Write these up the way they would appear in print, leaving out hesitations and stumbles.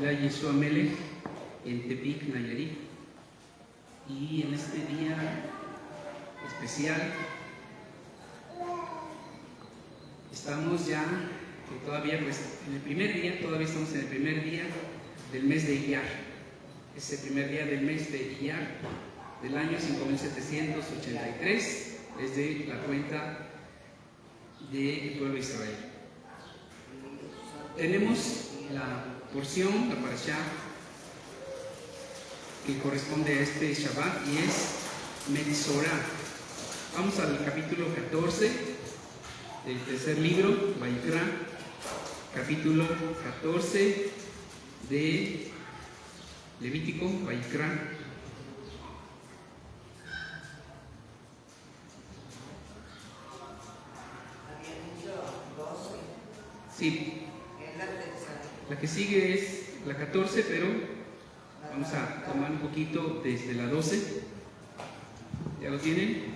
Ciudad Yeshua Melech en Tepic, Nayarit. Y en este día especial estamos ya, que todavía pues en el primer día, todavía estamos en el primer día del mes de Iyar. Es el primer día del mes de Iyar del año 5783 desde la cuenta del pueblo de Israel. Tenemos la porción, la parashá, que corresponde a este Shabbat y es Metzorah. Vamos al capítulo 14 del tercer libro, Vayikra, capítulo 14 de Levítico, Vayikra. Sí, la que sigue es la 14, pero vamos a tomar un poquito desde la 12. ¿Ya lo tienen?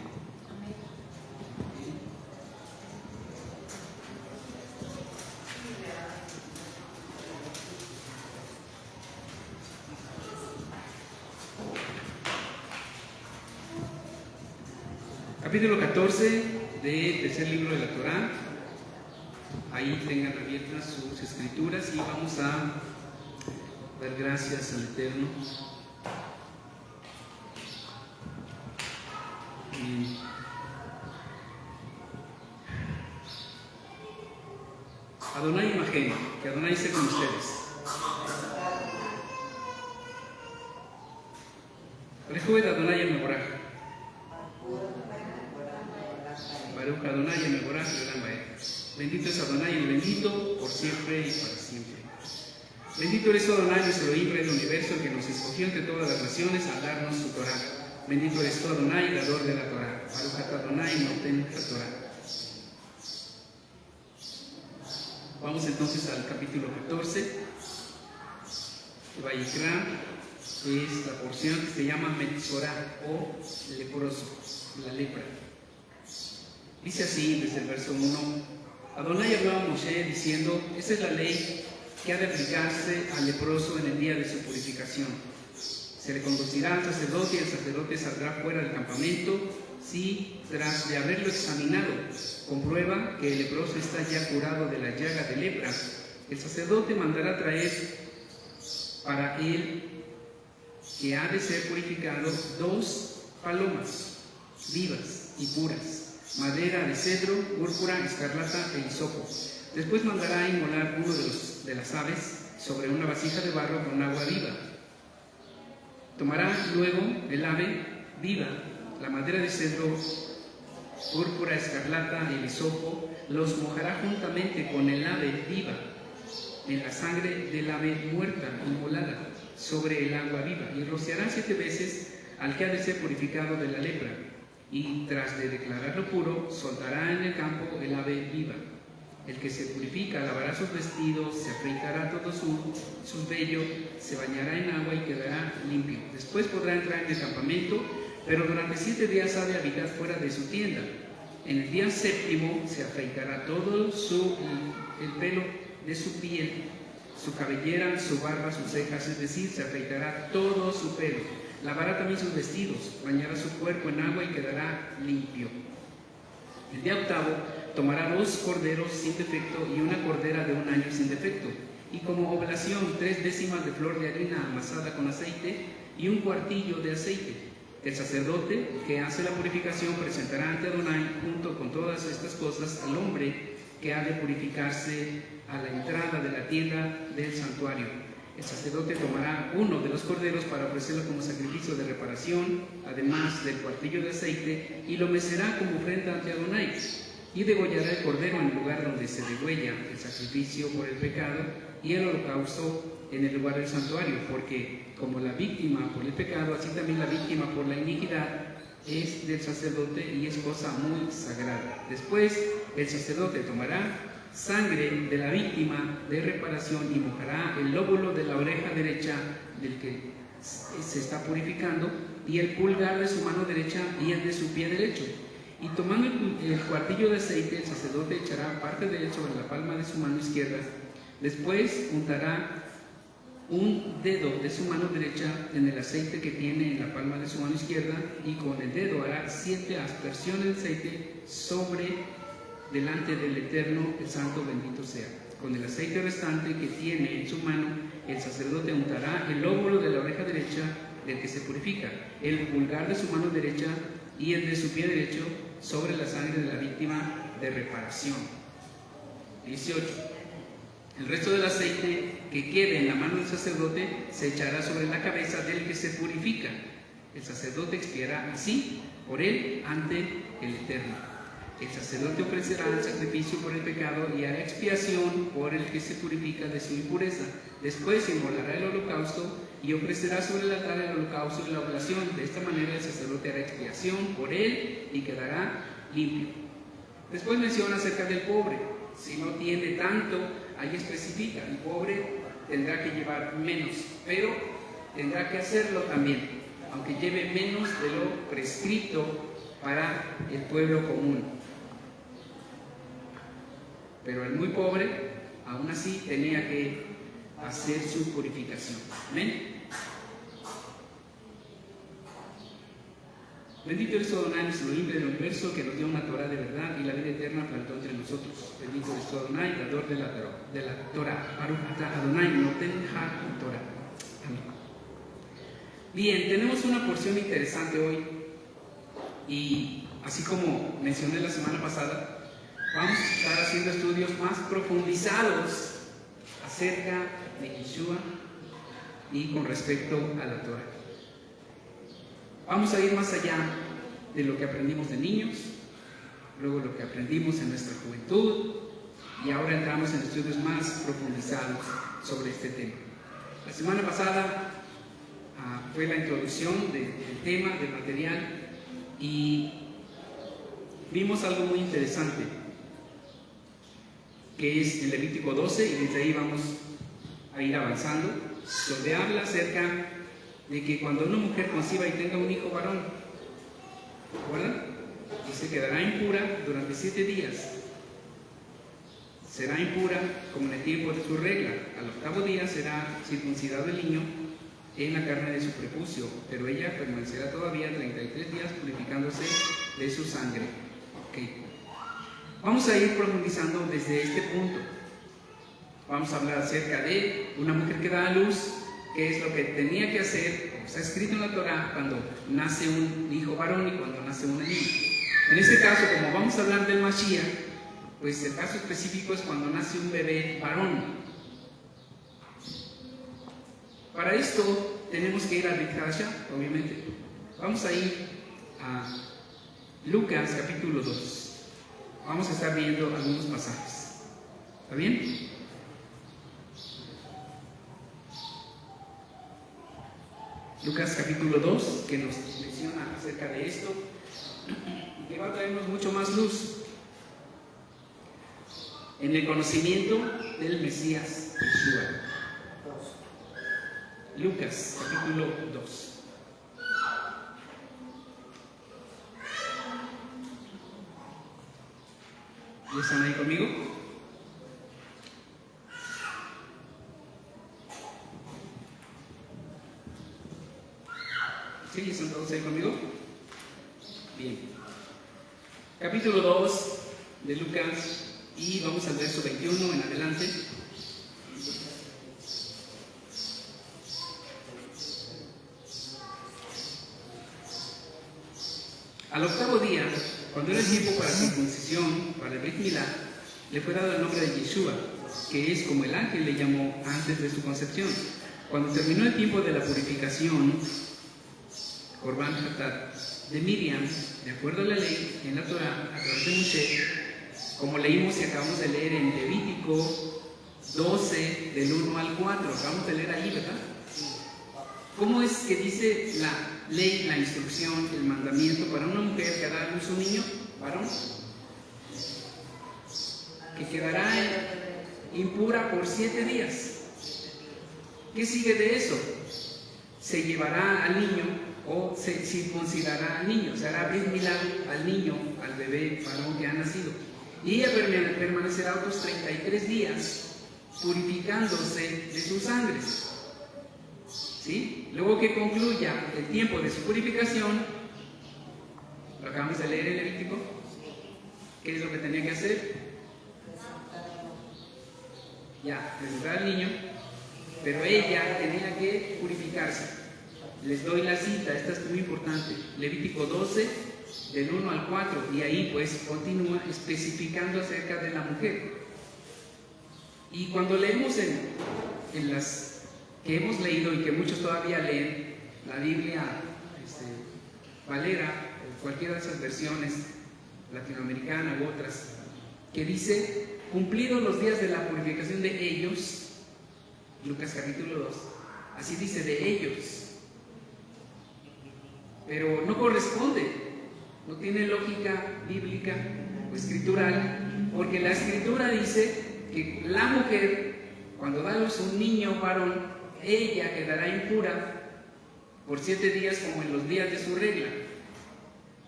Capítulo 14 del tercer libro de la Torá. Ahí tengan abiertas sus escrituras y vamos a dar gracias al Eterno. Adonai Imagem, que Adonai esté con ustedes. Rejued Adonai Meborach. Baruch Adonai Meborach Leolam Vaed. Bendito es Adonai, el bendito por siempre y para siempre. Bendito eres Adonai, nuestro Elohim, Rey del universo, el que nos escogió entre todas las naciones al darnos su Torah. Bendito eres tú, Adonai, dador de la Torah. Baruch Adonai Noten la Torah. Vamos entonces al capítulo 14. Vayikra es la porción que se llama Metzorah o leproso, la lepra. Dice así desde el verso 1. Adonai habló a Moshe diciendo: esta es la ley que ha de aplicarse al leproso en el día de su purificación. Se le conducirá al sacerdote y el sacerdote saldrá fuera del campamento si, tras de haberlo examinado, comprueba que el leproso está ya curado de la llaga de lepra. El sacerdote mandará traer para él, que ha de ser purificado, 2 palomas vivas y puras, madera de cedro, púrpura, escarlata e hisopo. Después mandará inmolar uno de las aves sobre una vasija de barro con agua viva. Tomará luego el ave viva, la madera de cedro, púrpura, escarlata y el hisopo, los mojará juntamente con el ave viva en la sangre del ave muerta inmolada sobre el agua viva, y rociará 7 veces al que ha de ser purificado de la lepra. Y tras de declararlo puro, soltará en el campo el ave viva. El que se purifica lavará sus vestidos, se afeitará todo su vello, se bañará en agua y quedará limpio. Después podrá entrar en el campamento, pero durante 7 días ha de habitar fuera de su tienda. En el día 7º se afeitará todo el pelo de su piel, su cabellera, su barba, sus cejas, es decir, se afeitará todo su pelo. Lavará también sus vestidos, bañará su cuerpo en agua y quedará limpio. El día 8º tomará 2 corderos sin defecto y una cordera de 1 año sin defecto, y como oblación 3 décimas de flor de harina amasada con aceite y 1 cuartillo de aceite. El sacerdote que hace la purificación presentará ante Adonai junto con todas estas cosas al hombre que ha de purificarse a la entrada de la tienda del santuario. El sacerdote tomará 1 de los corderos para ofrecerlo como sacrificio de reparación, además del cuartillo de aceite, y lo mecerá como ofrenda ante Adonai. Y degollará el cordero en el lugar donde se degüella el sacrificio por el pecado y el holocausto en el lugar del santuario, porque como la víctima por el pecado, así también la víctima por la iniquidad es del sacerdote y es cosa muy sagrada. Después el sacerdote tomará sangre de la víctima de reparación y mojará el lóbulo de la oreja derecha del que se está purificando y el pulgar de su mano derecha y el de su pie derecho. Y tomando el cuartillo de aceite, el sacerdote echará parte de él sobre la palma de su mano izquierda. Después untará un dedo de su mano derecha en el aceite que tiene en la palma de su mano izquierda, y con el dedo hará 7 aspersiones de aceite sobre delante del Eterno, el Santo bendito sea. Con el aceite restante que tiene en su mano, el sacerdote untará el lóbulo de la oreja derecha del que se purifica, el pulgar de su mano derecha y el de su pie derecho sobre la sangre de la víctima de reparación. 18. El resto del aceite que quede en la mano del sacerdote se echará sobre la cabeza del que se purifica. El sacerdote expiará así por él ante el Eterno. El sacerdote ofrecerá el sacrificio por el pecado y hará expiación por el que se purifica de su impureza. Después inmolará el holocausto y ofrecerá sobre el altar el holocausto y la oblación. De esta manera el sacerdote hará expiación por él y quedará limpio. Después menciona acerca del pobre. Si no tiene tanto, ahí especifica, el pobre tendrá que llevar menos, pero tendrá que hacerlo también, aunque lleve menos de lo prescrito para el pueblo común. Pero el muy pobre, aún así, tenía que hacer su purificación. Amén. Bendito eres tú, Adonai, nuestro libre del universo, que nos dio una Torah de verdad y la vida eterna plantó entre nosotros. Bendito eres tú, Adonai, dador de la Torah. Baruch atah Adonai, noten ha-Torah. Amén. Bien, tenemos una porción interesante hoy, y así como mencioné la semana pasada, vamos a estar haciendo estudios más profundizados acerca de Yeshua y con respecto a la Torah. Vamos a ir más allá de lo que aprendimos de niños, luego lo que aprendimos en nuestra juventud, y ahora entramos en estudios más profundizados sobre este tema. La semana pasada fue la introducción del tema, del material, y vimos algo muy interesante, que es en Levítico 12, y desde ahí vamos a ir avanzando, donde habla acerca de que cuando una mujer conciba y tenga un hijo varón, ¿recuerdan? Y se quedará impura durante 7 días. Será impura como en el tiempo de su regla. Al 8º día será circuncidado el niño en la carne de su prepucio, pero ella permanecerá todavía 33 días purificándose de su sangre. Okay. Vamos a ir profundizando desde este punto. Vamos a hablar acerca de una mujer que da a luz, qué es lo que tenía que hacer, como está escrito en la Torah, cuando nace un hijo varón y cuando nace una niña. En este caso, como vamos a hablar del Mashiach, pues el caso específico es cuando nace un bebé varón. Para esto tenemos que ir a Brit Hadashah, obviamente. Vamos a ir a Lucas capítulo 2. Vamos a estar viendo algunos pasajes. ¿Está bien? Lucas capítulo 2, que nos menciona acerca de esto, y que va a traernos mucho más luz en el conocimiento del Mesías Yeshua. Lucas capítulo 2. ¿Ya están ahí conmigo? ¿Sí? ¿Están todos ahí conmigo? Bien. Capítulo 2 de Lucas, y vamos al verso 21 en adelante. Al 8º día, cuando era el tiempo para circuncisión, para el Brit Milá, le fue dado el nombre de Yeshua, que es como el ángel le llamó antes de su concepción. Cuando terminó el tiempo de la purificación, Corban Hatat, de Miriam, de acuerdo a la ley, en la Torah, a través de Moshe, como leímos y acabamos de leer en Levítico 12, del 1 al 4, acabamos de leer ahí, ¿verdad? ¿Cómo es que dice la ley, la instrucción, el mandamiento para una mujer que da a luz un niño, varón? Que quedará impura por 7 días. ¿Qué sigue de eso? Se llevará al niño o se circuncidará al niño, se hará brit milá al niño, al bebé varón que ha nacido. Y ella permanecerá otros 33 días purificándose de sus sangres. ¿sí? Luego que concluya el tiempo de su purificación, lo acabamos de leer en Levítico, ¿qué es lo que tenía que hacer? Ya, presentar al niño, pero ella tenía que purificarse. Les doy la cita, esta es muy importante, Levítico 12, del 1 al 4, y ahí pues continúa especificando acerca de la mujer. Y cuando leemos en las que hemos leído y que muchos todavía leen, la Biblia Valera, o cualquiera de esas versiones, latinoamericana u otras, que dice, cumplidos los días de la purificación de ellos, Lucas capítulo 2, así dice, de ellos. Pero no corresponde, no tiene lógica bíblica o escritural, porque la escritura dice que la mujer, cuando da a luz un niño varón, ella quedará impura por 7 días como en los días de su regla,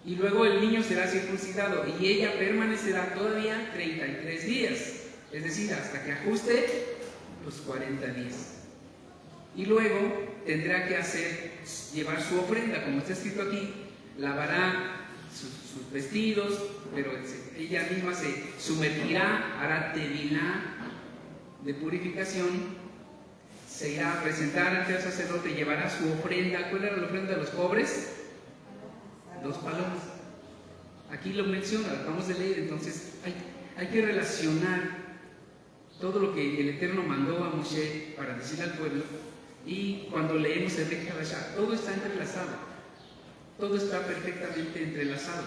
y luego el niño será circuncidado y ella permanecerá todavía 33 días, es decir, hasta que ajuste los 40 días. Y luego tendrá que llevar su ofrenda, como está escrito aquí, lavará sus vestidos, pero ella misma se sumergirá, hará tevilá de purificación, se irá a presentar ante el sacerdote, llevará su ofrenda. ¿Cuál era la ofrenda de los pobres? 2 palomas. Aquí lo menciona, lo acabamos de leer, entonces hay que relacionar todo lo que el Eterno mandó a Moshe para decirle al pueblo. Y cuando leemos el Brit Hadashah, todo está entrelazado, todo está perfectamente entrelazado.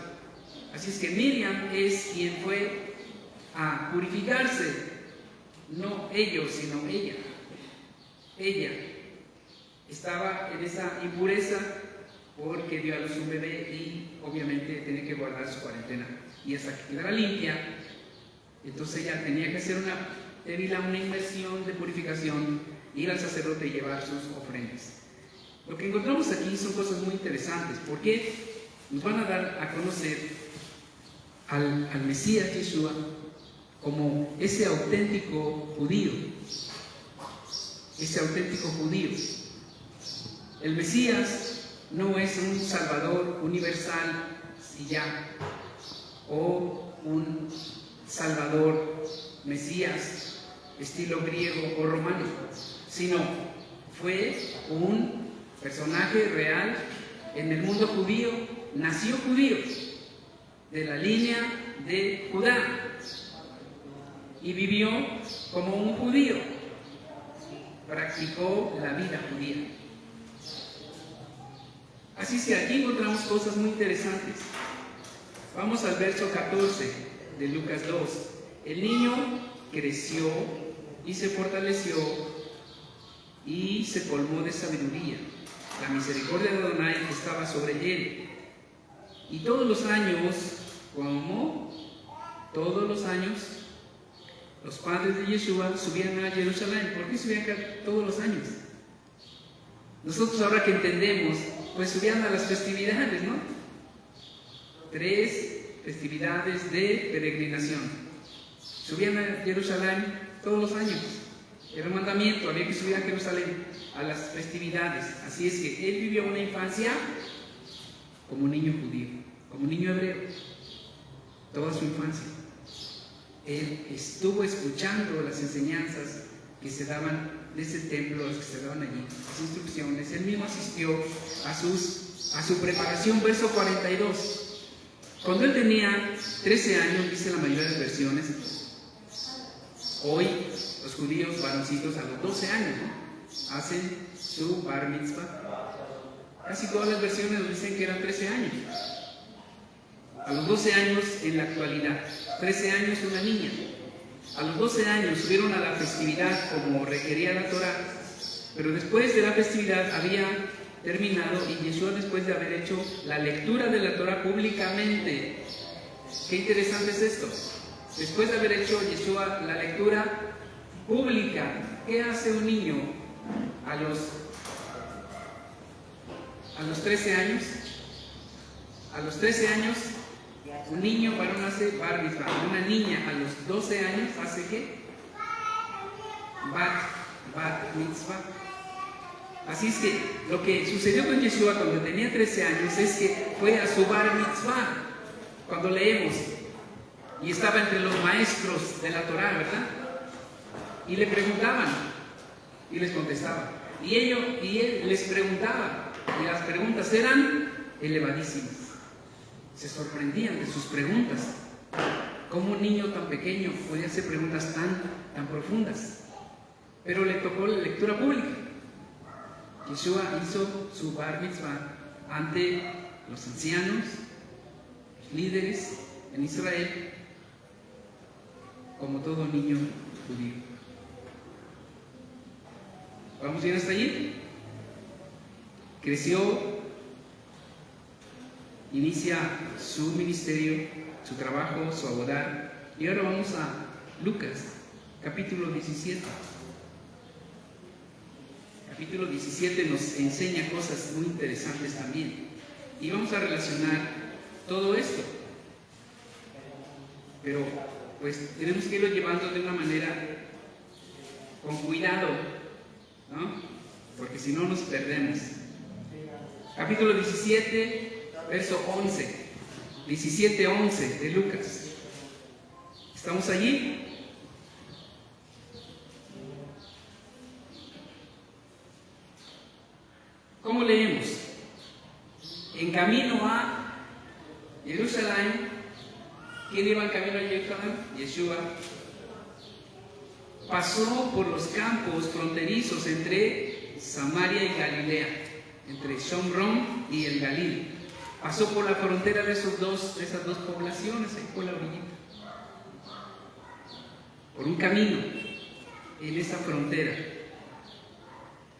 Así es que Miriam es quien fue a purificarse, no ellos, sino ella. Ella estaba en esa impureza porque dio a luz un bebé y obviamente tenía que guardar su cuarentena. Y hasta que quedara limpia, entonces ella tenía que hacer una inmersión de purificación, ir al sacerdote y llevar sus ofrendas. Lo que encontramos aquí son cosas muy interesantes, porque nos van a dar a conocer al Mesías Yeshua como ese auténtico judío. Ese auténtico judío. El Mesías no es un Salvador universal y ya, o un Salvador Mesías estilo griego o romano, sino fue un personaje real en el mundo judío, nació judío, de la línea de Judá, y vivió como un judío, practicó la vida judía. Así es que aquí encontramos cosas muy interesantes. Vamos al verso 14 de Lucas 2. El niño creció y se fortaleció y se colmó de sabiduría. La misericordia de Adonai estaba sobre él. Y todos los años, como todos los años, los padres de Yeshua subían a Jerusalén. ¿Por qué subían todos los años? Nosotros ahora que entendemos, pues subían a las festividades, ¿no? 3 festividades de peregrinación. Subían a Jerusalén todos los años. Era un mandamiento, había que subir a Jerusalén a las festividades. Así es que él vivió una infancia como un niño judío, como un niño hebreo, toda su infancia. Él estuvo escuchando las enseñanzas que se daban desde el templo, las que se daban allí, las instrucciones. Él mismo asistió a su preparación. Verso 42. Cuando él tenía 13 años, dice la mayoría de las versiones, hoy los judíos varoncitos a los 12 años, ¿no?, hacen su bar mitzvah. Casi todas las versiones nos dicen que eran 13 años. A los 12 años en la actualidad, 13 años una niña. A los 12 años subieron a la festividad como requería la Torah, pero después de la festividad había terminado y Yeshua, después de haber hecho la lectura de la Torah públicamente. Qué interesante es esto. Después de haber hecho Yeshua la lectura pública, ¿qué hace un niño a los 13 años? A los 13 años, un niño varón hace bar mitzvah. Una niña a los 12 años hace ¿qué? Bat mitzvah. Así es que lo que sucedió con Yeshua cuando tenía 13 años es que fue a su bar mitzvah, cuando leemos, y estaba entre los maestros de la Torá, ¿verdad? Y le preguntaban, y les contestaba. Y él les preguntaba, y las preguntas eran elevadísimas. Se sorprendían de sus preguntas. ¿Cómo un niño tan pequeño podía hacer preguntas tan profundas? Pero le tocó la lectura pública. Yeshua hizo su bar mitzvah ante los ancianos, líderes en Israel, como todo niño judío. ¿Vamos bien hasta allí? Creció, inicia su ministerio, su trabajo, su abodar. Y ahora vamos a Lucas, capítulo 17. Capítulo 17 nos enseña cosas muy interesantes también. Y vamos a relacionar todo esto. Pero pues tenemos que irlo llevando de una manera con cuidado, ¿no? Porque si no nos perdemos. Capítulo 17, verso 11. 17:11 de Lucas. ¿Estamos allí? ¿Cómo leemos? En camino a Jerusalén. ¿Quién iba en camino a Jerusalén? Yeshua. Pasó por los campos fronterizos entre Samaria y Galilea, entre Shomrón y el Galil. Pasó por la frontera de esas dos poblaciones, ahí por la orillita. Por un camino en esa frontera.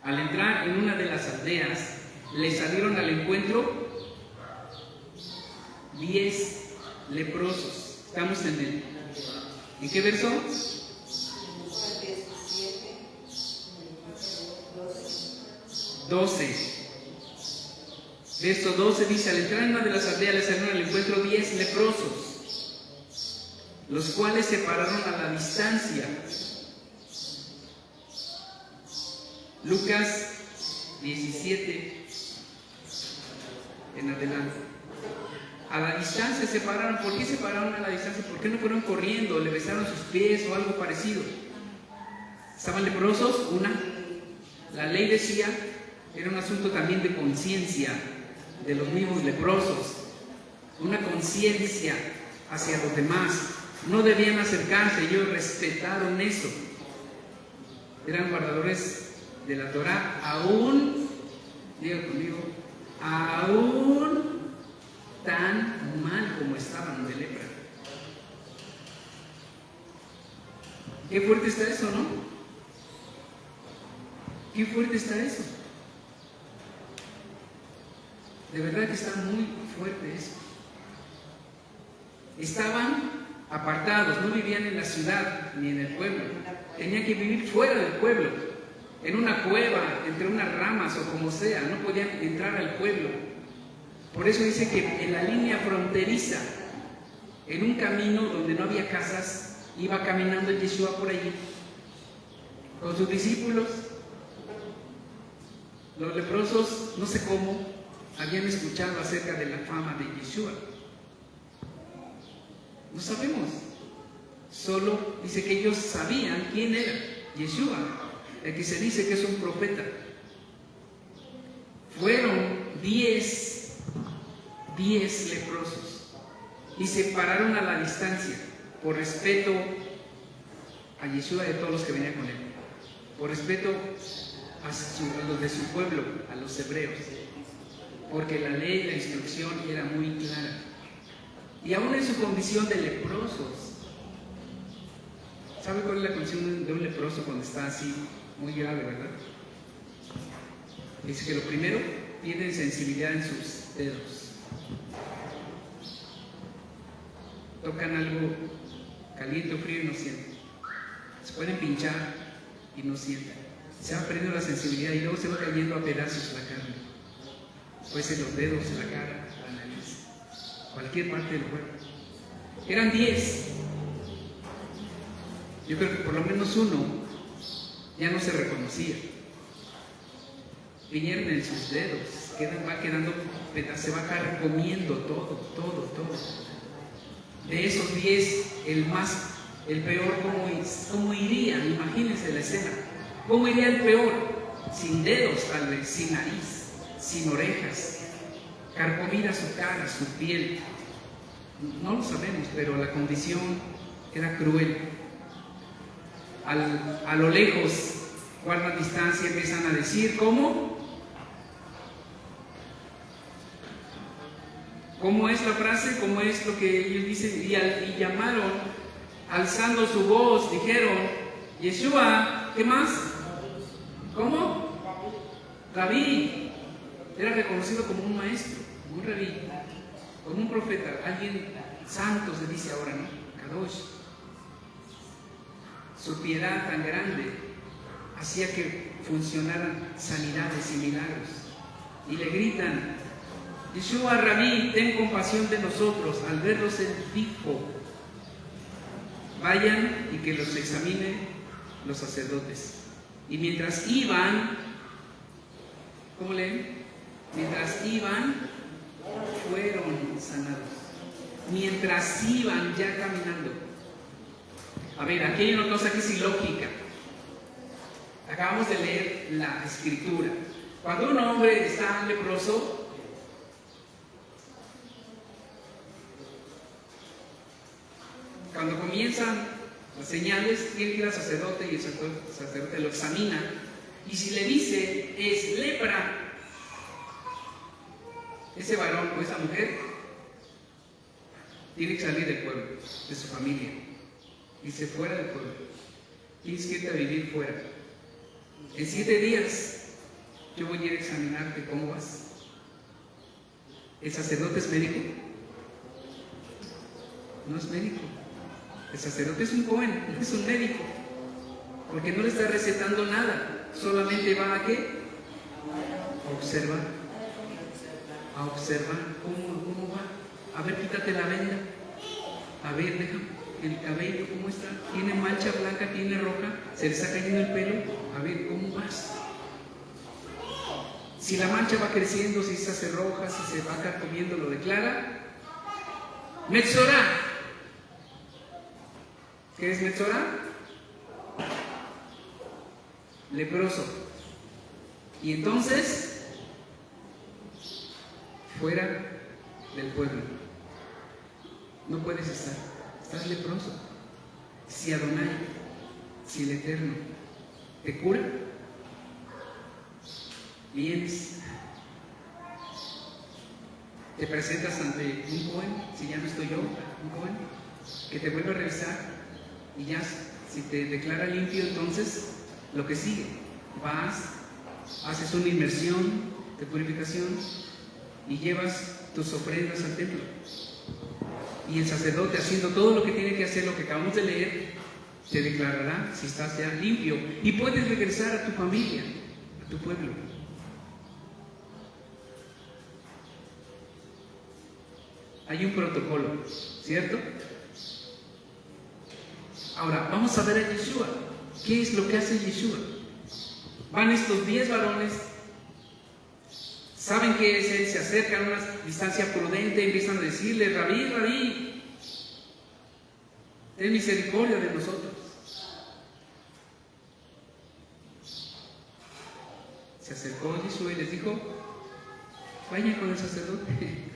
Al entrar en una de las aldeas, le salieron al encuentro 10 leprosos. Estamos ¿en qué verso? 12. Verso 12 dice: al entrar en una de las aldeas le salieron al encuentro 10 leprosos, los cuales se pararon a la distancia. Lucas 17 en adelante. A la distancia se pararon. ¿Por qué se pararon a la distancia? ¿Por qué no fueron corriendo? ¿Le besaron sus pies o algo parecido? ¿Estaban leprosos? La ley decía, era un asunto también de conciencia de los mismos leprosos, una conciencia hacia los demás. No debían acercarse, ellos respetaron eso. Eran guardadores de la Torá, aún, diga conmigo, aún tan mal como estaban de lepra. Qué fuerte está eso, ¿no? Qué fuerte está eso. De verdad que está muy fuerte eso. Estaban apartados, no vivían en la ciudad ni en el pueblo. Tenían que vivir fuera del pueblo, en una cueva, entre unas ramas o como sea. No podían entrar al pueblo. Por eso dice que en la línea fronteriza, en un camino donde no había casas, iba caminando Yeshua por allí con sus discípulos. Los leprosos, no sé cómo, habían escuchado acerca de la fama de Yeshua. No sabemos. Solo dice que ellos sabían quién era Yeshua, el que se dice que es un profeta. Fueron 10 leprosos y se pararon a la distancia por respeto a Yeshua y a todos los que venían con él, por respeto a los de su pueblo, a los hebreos, porque la ley, la instrucción era muy clara. Y aún en su condición de leprosos, ¿sabe cuál es la condición de un leproso cuando está así, muy grave, verdad? Dice que lo primero, tienen sensibilidad en sus dedos. Tocan algo caliente o frío y no sienten. Se pueden pinchar y no sienten. Se va perdiendo la sensibilidad y luego se va cayendo a pedazos la carne. Puede ser los dedos, la cara, la nariz, cualquier parte del cuerpo. Eran 10. Yo creo que por lo menos uno ya no se reconocía. pierden sus dedos, va quedando, se va carcomiendo todo. De esos 10, el peor, ¿cómo iría? Imagínense la escena. ¿Cómo iría el peor? Sin dedos, tal vez, sin nariz, sin orejas, carcomida su cara, su piel. No lo sabemos, pero la condición era cruel. A lo lejos, guardan distancia, empiezan a decir, ¿cómo? ¿Cómo es la frase? ¿Cómo es lo que ellos dicen? Y llamaron, alzando su voz, dijeron, Yeshua, ¿qué más? ¿Cómo? Rabí. Era reconocido como un maestro, como un rabí, como un profeta, alguien santo se dice ahora, ¿no? Kadosh. Su piedad tan grande hacía que funcionaran sanidades y milagros. Y le gritan, Yeshua, Rabí, ten compasión de nosotros. Al verlos él dijo, vayan y que los examinen los sacerdotes. Y mientras iban, ¿cómo leen? Mientras iban, fueron sanados. Mientras iban ya caminando. A ver, aquí hay una cosa que es ilógica. Acabamos de leer la escritura. Cuando un hombre está leproso, cuando comienzan las señales, tiene que ir al sacerdote y el sacerdote lo examina. Y si le dice, es lepra, ese varón o esa mujer tiene que salir del pueblo, de su familia. Dice, fuera del pueblo. Tienes que irte a vivir fuera. En 7 días yo voy a ir a examinarte cómo vas. ¿El sacerdote es médico? No es médico. El sacerdote es un joven, no es un médico. Porque no le está recetando nada. Solamente va a ¿qué? A observar. A observar cómo va. A ver, quítate la venda. A ver, déjame. El cabello, ¿cómo está? ¿Tiene mancha blanca? ¿Tiene roja? ¿Se le está cayendo el pelo? A ver, ¿cómo vas? Si la mancha va creciendo, si se hace roja, si se va carcomiendo, lo declara. Metzorá. ¿Qué es Metzorá? Leproso. Y entonces, fuera del pueblo. No puedes estar. Estás leproso. Si Adonai, si el Eterno te cura, vienes, te presentas ante un joven, si ya no estoy yo, un joven, que te vuelve a revisar y ya, si te declara limpio, entonces lo que sigue, vas, haces una inmersión de purificación y llevas tus ofrendas al templo. Y el sacerdote, haciendo todo lo que tiene que hacer, lo que acabamos de leer, te declarará si estás ya limpio y puedes regresar a tu familia, a tu pueblo. Hay un protocolo, ¿cierto? Ahora, vamos a ver a Yeshua. ¿Qué es lo que hace Yeshua? Van estos 10 varones, saben que es él, se acercan a una distancia prudente, empiezan a decirle, Rabí, Rabí, ten misericordia de nosotros. Se acercó Yeshua y les dijo, vayan con el sacerdote.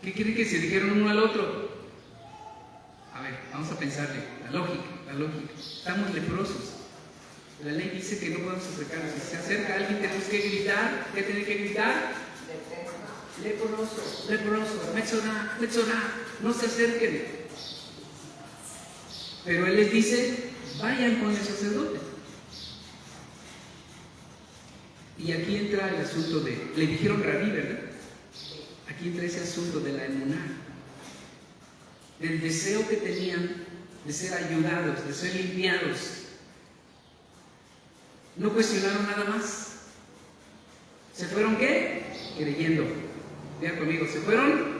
¿Qué quieren que se dijeron uno al otro? A ver, vamos a pensarle, la lógica. Estamos leprosos. La ley dice que no podemos acercarnos. Si se acerca alguien, tenemos que gritar. ¿Qué tiene que gritar? Leproso, Metzorá, no se acerquen. Pero él les dice, vayan con el sacerdote. Y aquí entra el asunto de, le dijeron Rabí, ¿verdad? Aquí entra ese asunto de la emuná, del deseo que tenían de ser ayudados, de ser limpiados. No cuestionaron nada más. ¿Se fueron qué? Creyendo. Vean conmigo, ¿se fueron?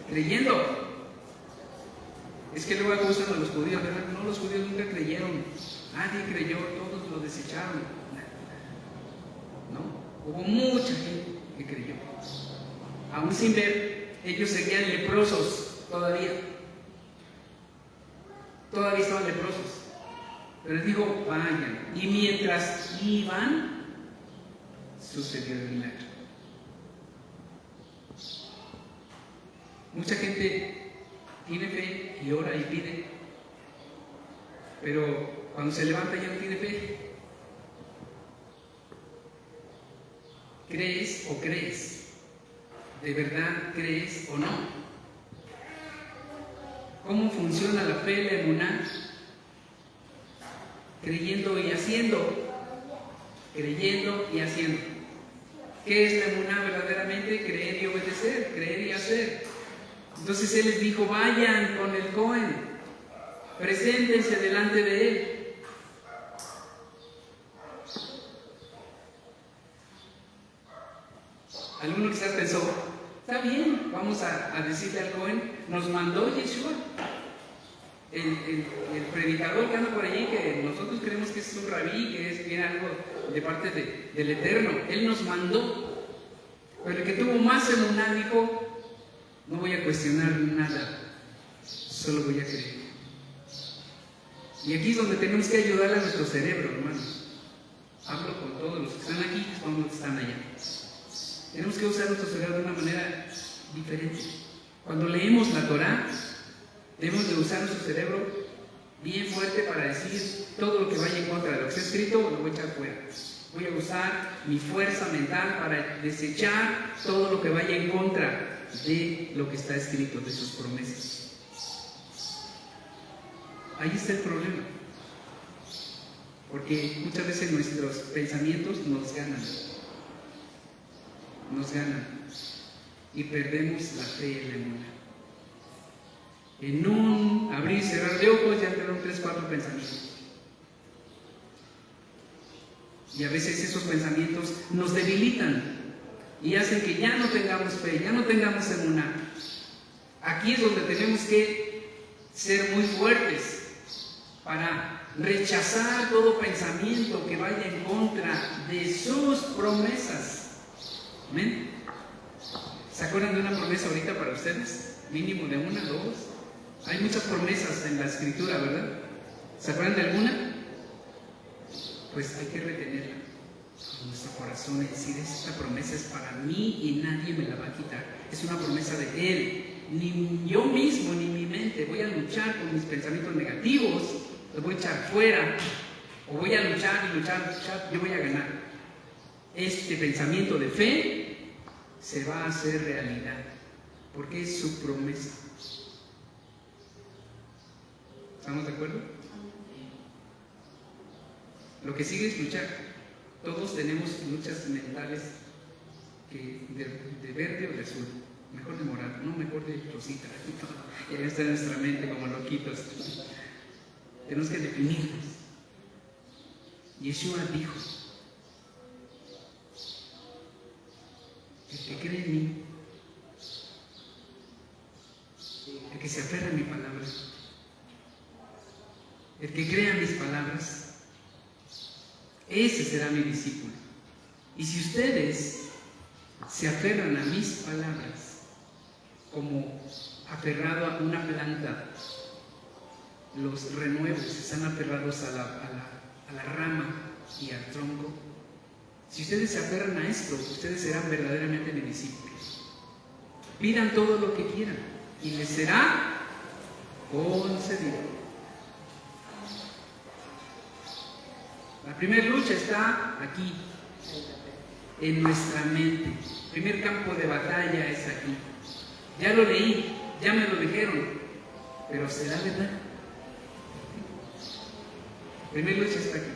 Creyendo. Es que luego acusan a los judíos, ¿verdad? No, los judíos nunca creyeron. Nadie creyó, todos lo desecharon. ¿No? Hubo mucha gente que creyó. Aún sin ver, ellos seguían leprosos todavía. Todavía estaban leprosos. Pero él dijo, vayan. Y mientras iban, sucedió el milagro. Mucha gente tiene fe y ora y pide, pero cuando se levanta ya no tiene fe. ¿Crees o crees? ¿De verdad crees o no? ¿Cómo funciona la fe, la emuná? Creyendo y haciendo. Creyendo y haciendo. ¿Qué es la emuná verdaderamente? Creer y obedecer, creer y hacer. Entonces él les dijo, vayan con el Cohen, preséntense delante de él. Alguno quizás pensó, está bien, vamos a decirle al Cohen, nos mandó Yeshua, el predicador que anda por allí, que nosotros creemos que es un rabí, que viene algo de parte del Eterno, él nos mandó. Pero el que tuvo más emuná dijo, no voy a cuestionar nada, solo voy a creer. Y aquí es donde tenemos que ayudar a nuestro cerebro, hermanos. Hablo con todos los que están aquí y con los que están allá. Tenemos que usar nuestro cerebro de una manera diferente. Cuando leemos la Torah, debemos de usar nuestro cerebro bien fuerte para decir todo lo que vaya en contra de lo que está escrito, lo voy a echar fuera. Voy a usar mi fuerza mental para desechar todo lo que vaya en contra de lo que está escrito, de sus promesas. Ahí está el problema, porque muchas veces nuestros pensamientos nos ganan y perdemos la fe y la emuná. En un abrir y cerrar de ojos ya entraron 3, 4 pensamientos. Y a veces esos pensamientos nos debilitan y hacen que ya no tengamos fe, ya no tengamos emuná. Aquí es donde tenemos que ser muy fuertes para rechazar todo pensamiento que vaya en contra de sus promesas. ¿Amén? ¿Se acuerdan de una promesa ahorita para ustedes? Mínimo de 1, 2. Hay muchas promesas en la escritura, ¿verdad? ¿Se acuerdan de alguna? Pues hay que retenerla en nuestro corazón y decir, esta promesa es para mí y nadie me la va a quitar. Es una promesa de Él. Ni yo mismo, ni mi mente voy a luchar con mis pensamientos negativos, los voy a echar fuera, o voy a luchar, yo voy a ganar. Este pensamiento de fe se va a hacer realidad, porque es su promesa. ¿Estamos de acuerdo? Lo que sigue es luchar. Todos tenemos luchas mentales de verde o de azul. Mejor de morado, no, mejor de rosita. Y ahí está en nuestra mente como loquitos. Tenemos que definirnos. Yeshua dijo, el que cree en mí, el que se aferra a mi palabra, el que crea mis palabras, ese será mi discípulo. Y si ustedes se aferran a mis palabras, como aferrado a una planta, los renuevos están aferrados a la rama y al tronco. Si ustedes se aferran a esto, ustedes serán verdaderamente mis discípulos. Pidan todo lo que quieran y les será concedido. La primera lucha está aquí, en nuestra mente. El primer campo de batalla es aquí. Ya lo leí, ya me lo dijeron, pero ¿será verdad? La primera lucha está aquí.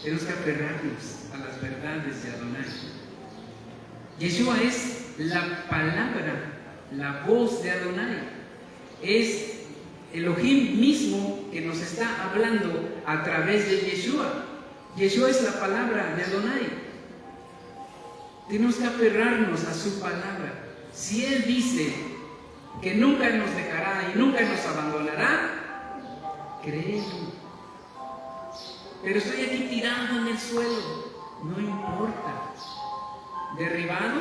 Tenemos que aferrarnos a las verdades de Adonai. Yeshua es la palabra, la voz de Adonai. Es Elohim mismo que nos está hablando a través de Yeshua. Yeshua es la palabra de Adonai. Tenemos que aferrarnos a su palabra. Si Él dice que nunca nos dejará y nunca nos abandonará, créelo. Pero estoy aquí tirado en el suelo, no importa. Derribado,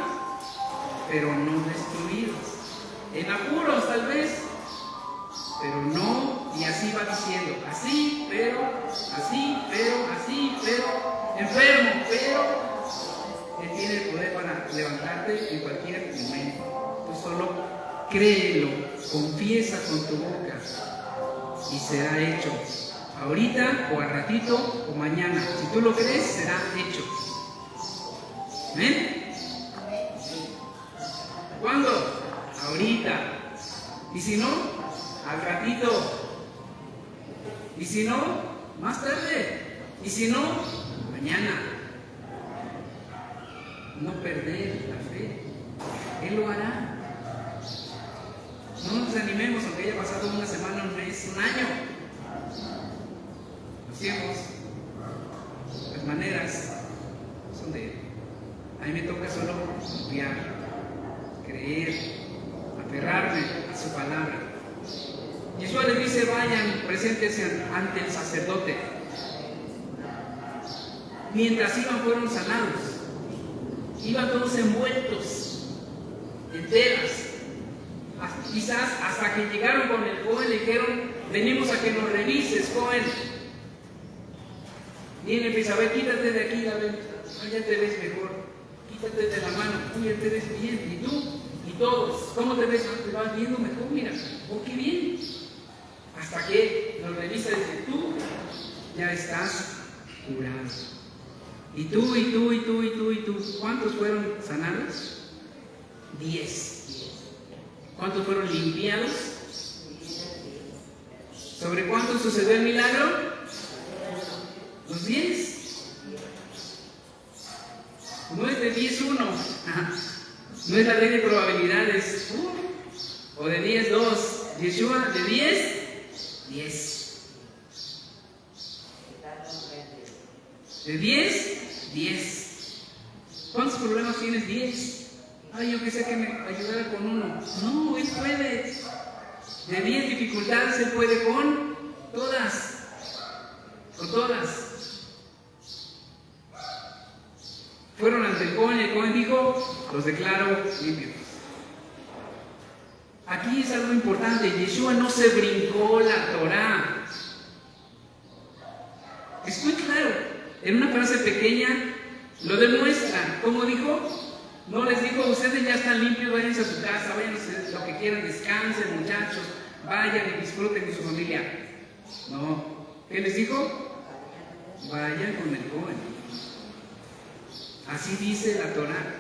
pero no destruido. En apuros tal vez, pero no, y así va diciendo, así, pero, enfermo, pero Él tiene el poder para levantarte en cualquier momento. Tú solo créelo, confiesa con tu boca y será hecho. Ahorita o al ratito o mañana. Si tú lo crees, será hecho. ¿Amén? ¿Cuándo? Ahorita. Y si no, al ratito. Y si no, más tarde. Y si no, mañana. No perder la fe. Él lo hará. No nos desanimemos aunque haya pasado una semana, un mes, un año. Los tiempos, las maneras son de Él. A mí me toca solo confiar, creer, aferrarme a su palabra. Jesús les dice: vayan, preséntense ante el sacerdote. Mientras iban, fueron sanados. Iban todos envueltos en telas. Quizás hasta que llegaron con el joven, le dijeron: venimos a que nos revises, joven. Viene, empieza: a ver, quítate de aquí, David. Ya te ves mejor. Quítate de la mano. Ya te ves bien. ¿Y tú? Y todos. ¿Cómo te ves? Te vas viendo mejor, mira. Oh, qué bien. Hasta que nos revisa y dice: tú ya estás curado. Y tú. ¿Cuántos fueron sanados? 10. ¿Cuántos fueron limpiados? ¿Sobre cuántos sucedió el milagro? Los 10. No es de 10-1. No es la ley de probabilidades. O de 10-2. Yeshua, de 10. De 10. ¿Cuántos problemas tienes? 10. Ay, yo quise que me ayudara con uno. No, Él puede. De 10 dificultades, Él puede con todas. Con todas. Fueron ante el joven dijo: los declaro limpios. Aquí es algo importante. Yeshua no se brincó la Torá. Es muy claro. En una frase pequeña lo demuestra. ¿Cómo dijo? No les dijo: ustedes ya están limpios, váyanse a su casa, vayan a hacer lo que quieran, descansen, muchachos, vayan y disfruten con su familia. No. ¿Qué les dijo? Vayan con el joven. Así dice la Torá.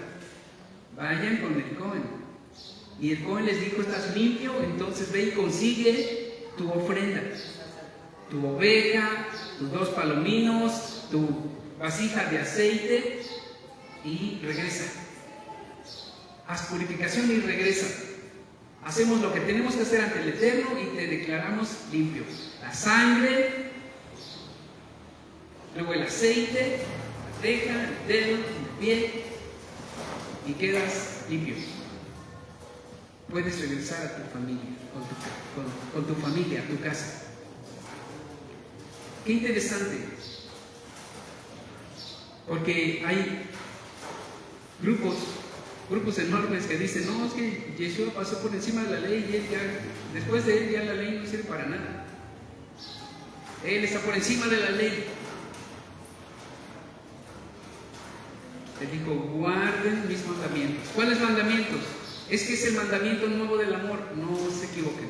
Vayan con el joven. Y el joven les dijo: estás limpio, entonces ve y consigue tu ofrenda, tu oveja, tus 2 palominos, tu vasija de aceite, y regresa. Haz purificación y regresa. Hacemos lo que tenemos que hacer ante el Eterno y te declaramos limpio. La sangre, luego el aceite, la oreja, el dedo, el pie, y quedas limpio. Puedes regresar a tu familia, con tu familia, a tu casa. Qué interesante, porque hay grupos enormes que dicen: no, es que Yeshua pasó por encima de la ley y él ya, después de él ya la ley no sirve para nada. Él está por encima de la ley. Él dijo: guarden mis mandamientos. ¿Cuáles mandamientos? Es que es el mandamiento nuevo del amor. No se equivoquen.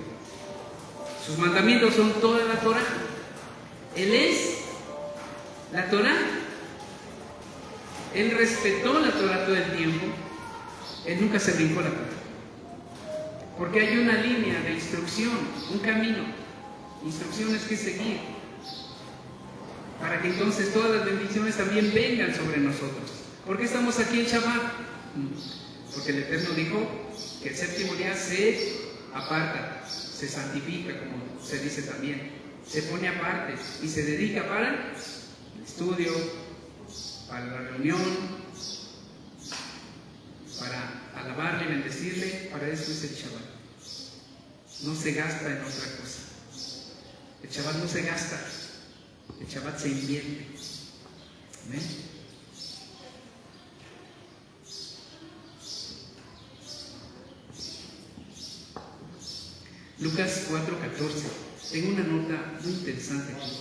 Sus mandamientos son toda la Torá. Él es la Torá. Él respetó la Torá todo el tiempo. Él nunca se brincó la Torá. Porque hay una línea de instrucción, un camino, instrucciones que seguir, para que entonces todas las bendiciones también vengan sobre nosotros. ¿Por qué estamos aquí en Shabbat? Porque el Eterno dijo que el séptimo día se aparta, se santifica, como se dice también, se pone aparte y se dedica para el estudio, para la reunión, para alabarle y bendecirle. Para eso es el Shabbat. no se gasta en otra cosa. El Shabbat no se gasta, el Shabbat se invierte. ¿Amén? Lucas 4:14. Tengo una nota muy interesante aquí.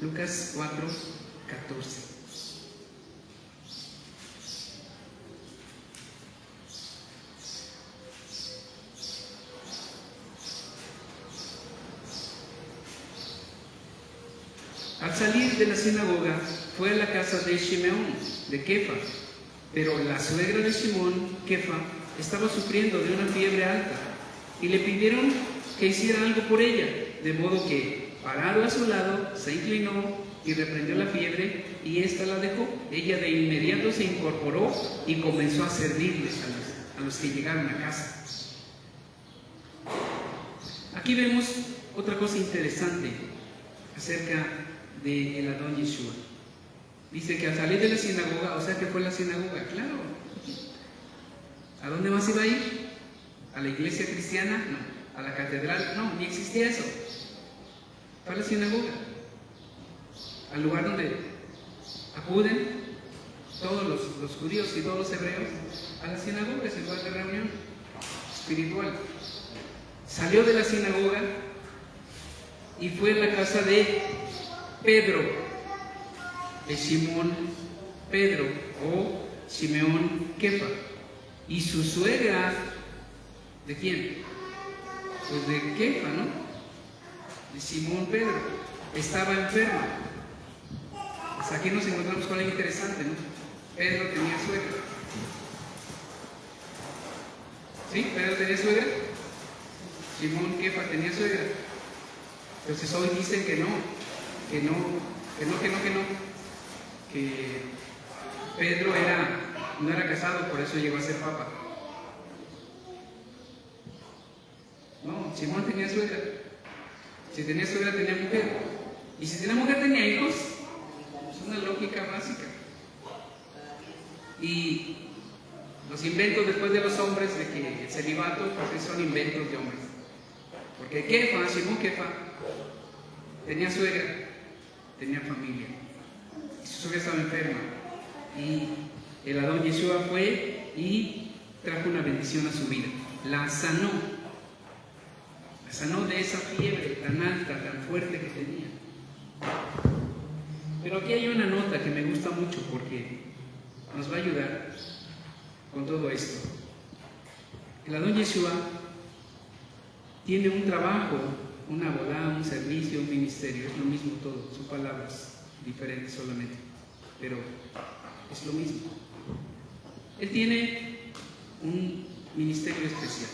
Lucas 4:14. Al salir de la sinagoga, fue a la casa de Simeón, de Kefa, pero la suegra de Simón, Kefa, estaba sufriendo de una fiebre alta y le pidieron que hiciera algo por ella, de modo que, parado a su lado, se inclinó y reprendió la fiebre y ésta la dejó. Ella de inmediato se incorporó y comenzó a servirles a los que llegaron a casa. Aquí vemos otra cosa interesante acerca del Adón Yeshua. Dice que al salir de la sinagoga, o sea que fue la sinagoga, claro. ¿A dónde más iba a ir? ¿A la iglesia cristiana? No. ¿A la catedral? No, ni existía eso. Fue a la sinagoga, al lugar donde acuden todos los judíos y todos los hebreos, a la sinagoga, es el lugar de reunión espiritual. Salió de la sinagoga y fue a la casa de Pedro, de Simón Pedro o Simeón Kefa, y su suegra, ¿de quién? Pues de Kefa, ¿no? De Simón Pedro, estaba enferma. Pues aquí nos encontramos con algo interesante, ¿no? Pedro tenía suegra. ¿Sí? Pedro tenía suegra. Simón Kefa tenía suegra. Entonces hoy dicen que Pedro no era casado, por eso llegó a ser papa. No, Simón tenía suegra. Si tenía suegra, tenía mujer. Y si tenía mujer, tenía hijos. Es una lógica básica. Y los inventos después de los hombres, de que el celibato, porque son inventos de hombres. Porque Kefa, Simón Kefa, tenía suegra, tenía familia. Y su suegra estaba enferma. Y el Adón Yeshua fue y trajo una bendición a su vida. La sanó. La sanó de esa fiebre tan alta, tan fuerte que tenía. Pero aquí hay una nota que me gusta mucho porque nos va a ayudar con todo esto. El Adón Yeshua tiene un trabajo, una boda, un servicio, un ministerio, es lo mismo todo, son palabras diferentes solamente, pero es lo mismo. Él tiene un ministerio especial.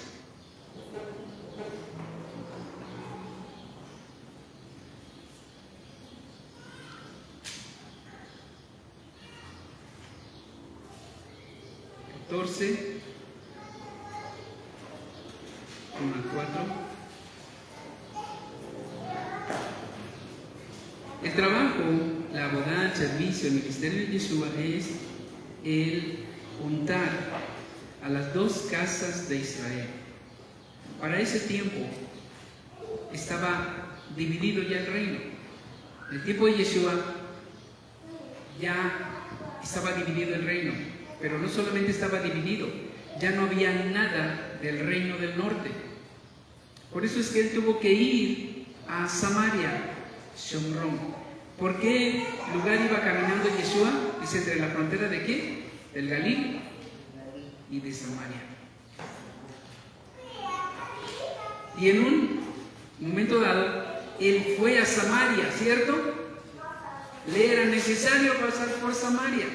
El trabajo, la boda, el servicio, el ministerio de Yeshua es el juntar a las dos casas de Israel. Para ese tiempo estaba dividido ya el reino. En el tiempo de Yeshua ya estaba dividido el reino, pero no solamente estaba dividido, ya no había nada del reino del norte. Por eso es que él tuvo que ir a Samaria, Shomrón. ¿Por qué lugar iba caminando Yeshua? Dice, entre la frontera de ¿qué? Del Galil y de Samaria. Y en un momento dado, él fue a Samaria, ¿cierto? Le era necesario pasar por Samaria.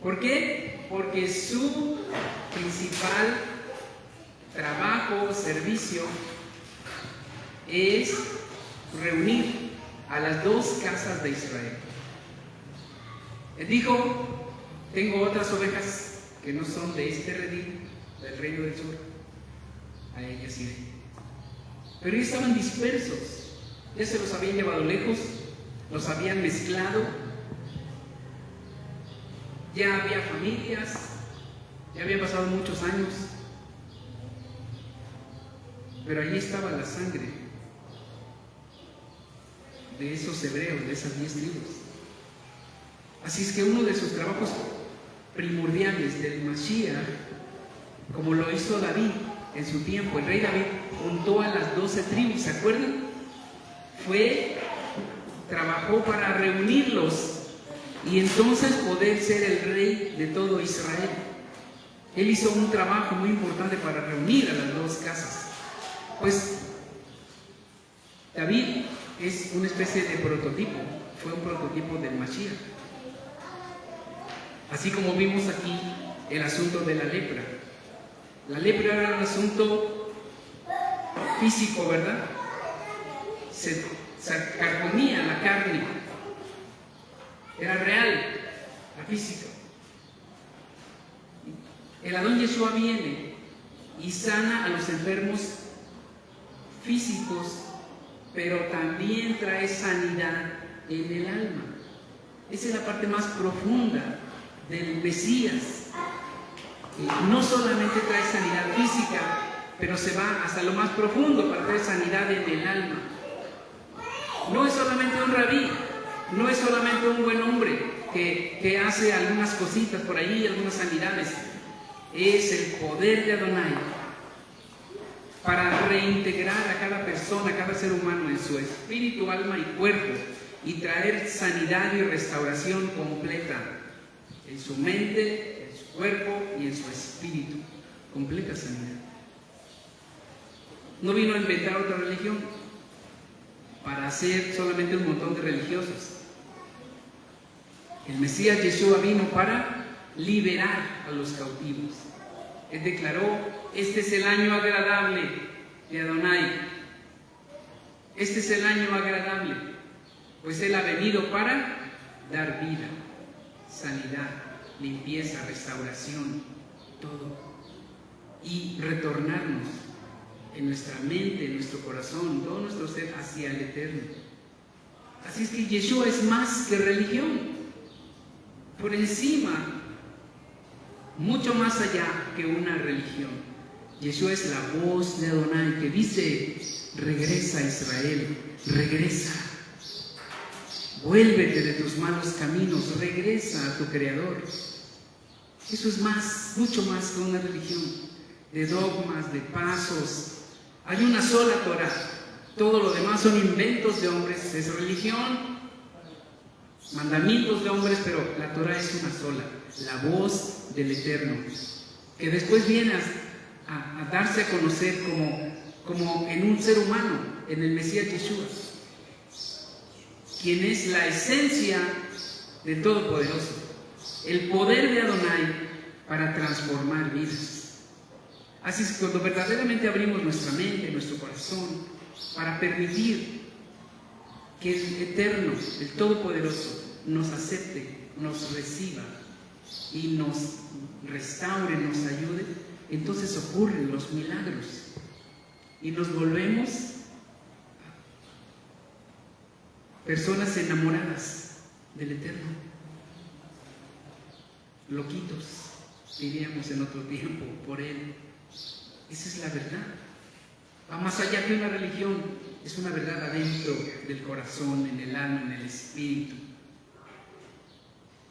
¿Por qué? Porque su principal trabajo, servicio, es reunir a las dos casas de Israel. Él dijo, tengo otras ovejas que no son de este redil, del reino del sur, a ellas iré. Pero ellos estaban dispersos, ya se los habían llevado lejos, los habían mezclado, ya había familias, ya habían pasado muchos años. pero allí estaba la sangre de esos hebreos, de esas 10 tribus. Así es que uno de sus trabajos primordiales del Mashiach, como lo hizo David en su tiempo, el rey David juntó a las 12 tribus, ¿se acuerdan? Trabajó para reunirlos y entonces poder ser el rey de todo Israel. Él hizo un trabajo muy importante para reunir a las dos casas. Pues David es una especie de prototipo, fue un prototipo del Mashiach. Así como vimos aquí el asunto de la lepra. La lepra era un asunto físico, ¿verdad? Se carcomía la carne. Era real, la física. El Adón Yeshua viene y sana a los enfermos físicos, pero también trae sanidad en el alma. Esa es la parte más profunda del Mesías. No solamente trae sanidad física, pero se va hasta lo más profundo para traer sanidad en el alma. No es solamente un rabí, no es solamente un buen hombre que hace algunas cositas por ahí, algunas sanidades. Es el poder de Adonai para reintegrar a cada persona, a cada ser humano en su espíritu, alma y cuerpo y traer sanidad y restauración completa en su mente, en su cuerpo y en su espíritu. Completa sanidad. No vino a inventar otra religión para hacer solamente un montón de religiosos. El Mesías Yeshua vino para liberar a los cautivos. Él declaró: este es el año agradable de Adonai. Este es el año agradable, pues Él ha venido para dar vida, sanidad, limpieza, restauración, todo. Y retornarnos en nuestra mente, en nuestro corazón, todo nuestro ser hacia el Eterno. Así es que Yeshua es más que religión. Por encima, mucho más allá que una religión. Yeshua es la voz de Adonai que dice: regresa, Israel, regresa. Vuélvete de tus malos caminos, regresa a tu Creador. Eso es más, mucho más que una religión de dogmas, de pasos. Hay una sola Torah. Todo lo demás son inventos de hombres, es religión, mandamientos de hombres, pero la Torah es una sola, la voz del Eterno, que después viene a darse a conocer como en un ser humano, en el Mesías Yeshua, quien es la esencia del Todopoderoso, el poder de Adonai para transformar vidas. Así es que cuando verdaderamente abrimos nuestra mente, nuestro corazón, para permitir que el Eterno, el Todopoderoso, nos acepte, nos reciba y nos restaure, nos ayude, entonces ocurren los milagros y nos volvemos personas enamoradas del Eterno, loquitos, diríamos en otro tiempo, por Él. Esa es la verdad. Va más allá que una religión, es una verdad adentro del corazón, en el alma, en el espíritu.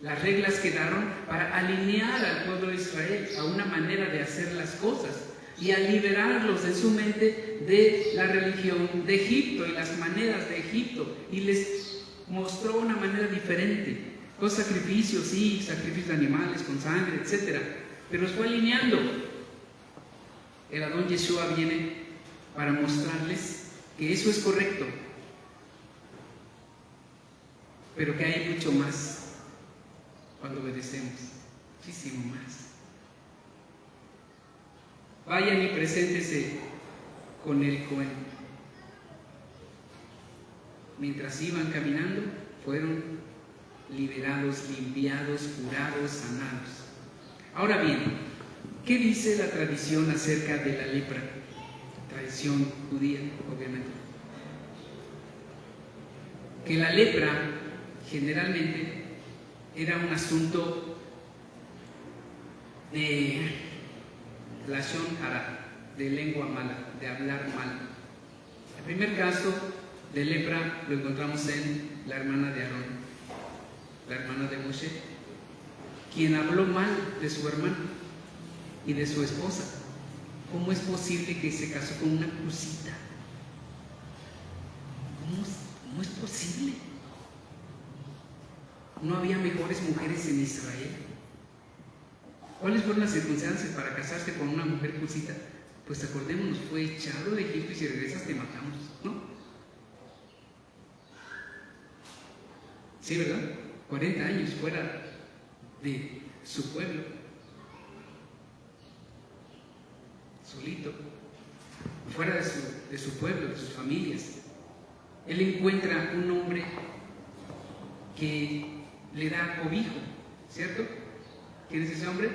Las reglas quedaron para alinear al pueblo de Israel a una manera de hacer las cosas y a liberarlos de su mente de la religión de Egipto y las maneras de Egipto, y les mostró una manera diferente, con sacrificios, sí, sacrificios de animales, con sangre, etc. Pero los fue alineando. El Adón Yeshua viene para mostrarles que eso es correcto, pero que hay mucho más cuando obedecemos, muchísimo más. Vayan y preséntese con el Cohen. Mientras iban caminando, fueron liberados, limpiados, curados, sanados. Ahora bien, ¿qué dice la tradición acerca de la lepra? Tradición judía, obviamente. Que la lepra generalmente era un asunto de lashon hara, de lengua mala. de hablar mal. El primer caso de lepra lo encontramos en la hermana de Aarón, la hermana de Moshe, quien habló mal de su hermano y de su esposa. ¿Cómo es posible que se casó con una cusita? ¿Cómo es posible? ¿No había mejores mujeres en Israel? ¿Cuáles fueron las circunstancias para casarse con una mujer cusita? Pues acordémonos, fue echado de Egipto y si regresas te matamos, ¿no? Sí, ¿verdad? 40 años fuera de su pueblo, solito, fuera de su pueblo, de sus familias. Él encuentra un hombre que le da cobijo, ¿cierto? ¿Quién es ese hombre?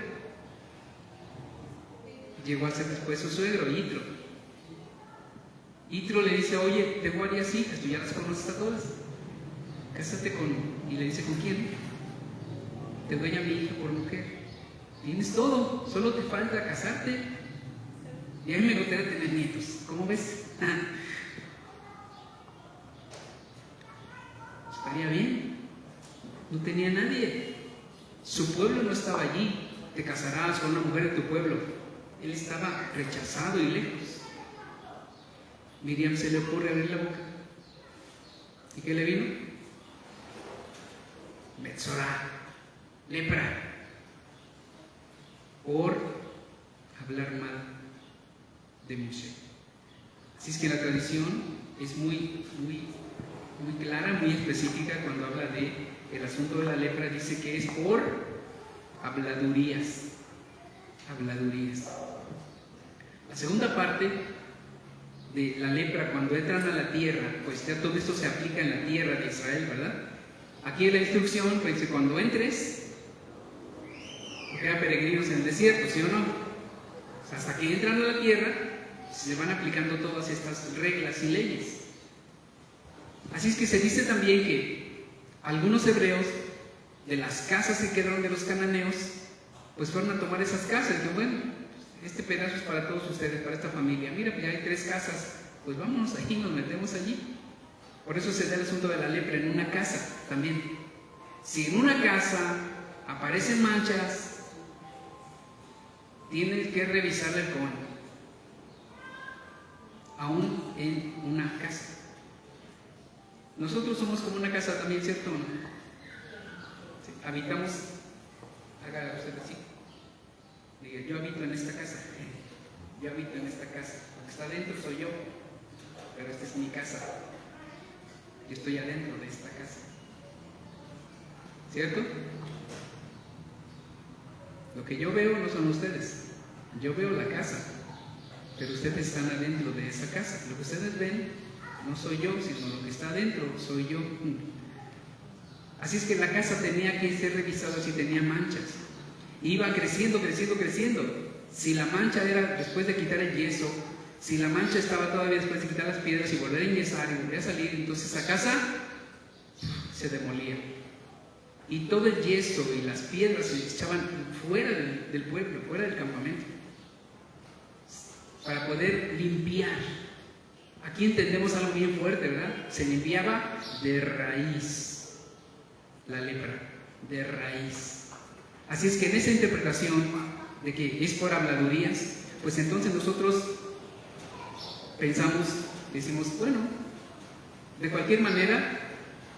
Llegó a ser después su suegro, Yitro. Yitro le dice: oye, tengo varias hijas, tú ya las conoces a todas, cásate con... Y le dice: ¿con quién? Te doy a mi hija por mujer. Tienes todo, solo te falta casarte y a mí me gustaría tener nietos. ¿Cómo ves? Estaría bien. No tenía nadie. Su pueblo no estaba allí. Te casarás con una mujer de tu pueblo. Él estaba rechazado y lejos. Miriam se le ocurre abrir la boca. ¿Y qué le vino? Metzorá, lepra, por hablar mal de Moshe. Así es que la tradición es muy clara, muy específica cuando habla de el asunto de la lepra. Dice que es por habladurías. La segunda parte de la lepra, cuando entran a la tierra, pues ya todo esto se aplica en la tierra de Israel, ¿verdad? Aquí en la instrucción, pues cuando entres, porque eran peregrinos en el desierto, ¿sí o no? O sea, hasta que entran a la tierra, se van aplicando todas estas reglas y leyes. Así es que se dice también que algunos hebreos de las casas que quedaron de los cananeos, pues fueron a tomar esas casas. Y bueno, este pedazo es para todos ustedes, para esta familia. Mira, pues ya hay 3 casas, pues vámonos aquí, nos metemos allí. Por eso se da el asunto de la lepra en una casa también. Si en una casa aparecen manchas, tienes que revisarle el Cohen, aún en una casa. Nosotros somos como una casa también, ¿cierto? Sí, habitamos, haga usted así, diga: yo habito en esta casa, yo habito en esta casa. Lo que está adentro soy yo, pero esta es mi casa. Yo estoy adentro de esta casa, ¿cierto? Lo que yo veo no son ustedes, yo veo la casa, pero ustedes están adentro de esa casa. Lo que ustedes ven no soy yo, sino lo que está adentro soy yo. Así es que la casa tenía que ser revisada si tenía manchas. Iba creciendo. Si la mancha era después de quitar el yeso, si la mancha estaba todavía después de quitar las piedras y volver a enyesar y volver a salir, entonces esa casa se demolía. Y todo el yeso y las piedras se echaban fuera del pueblo, fuera del campamento, para poder limpiar. Aquí entendemos algo bien fuerte, ¿verdad? Se limpiaba de raíz la lepra, de raíz. Así es que en esa interpretación de que es por habladurías, pues entonces nosotros pensamos, decimos: bueno, de cualquier manera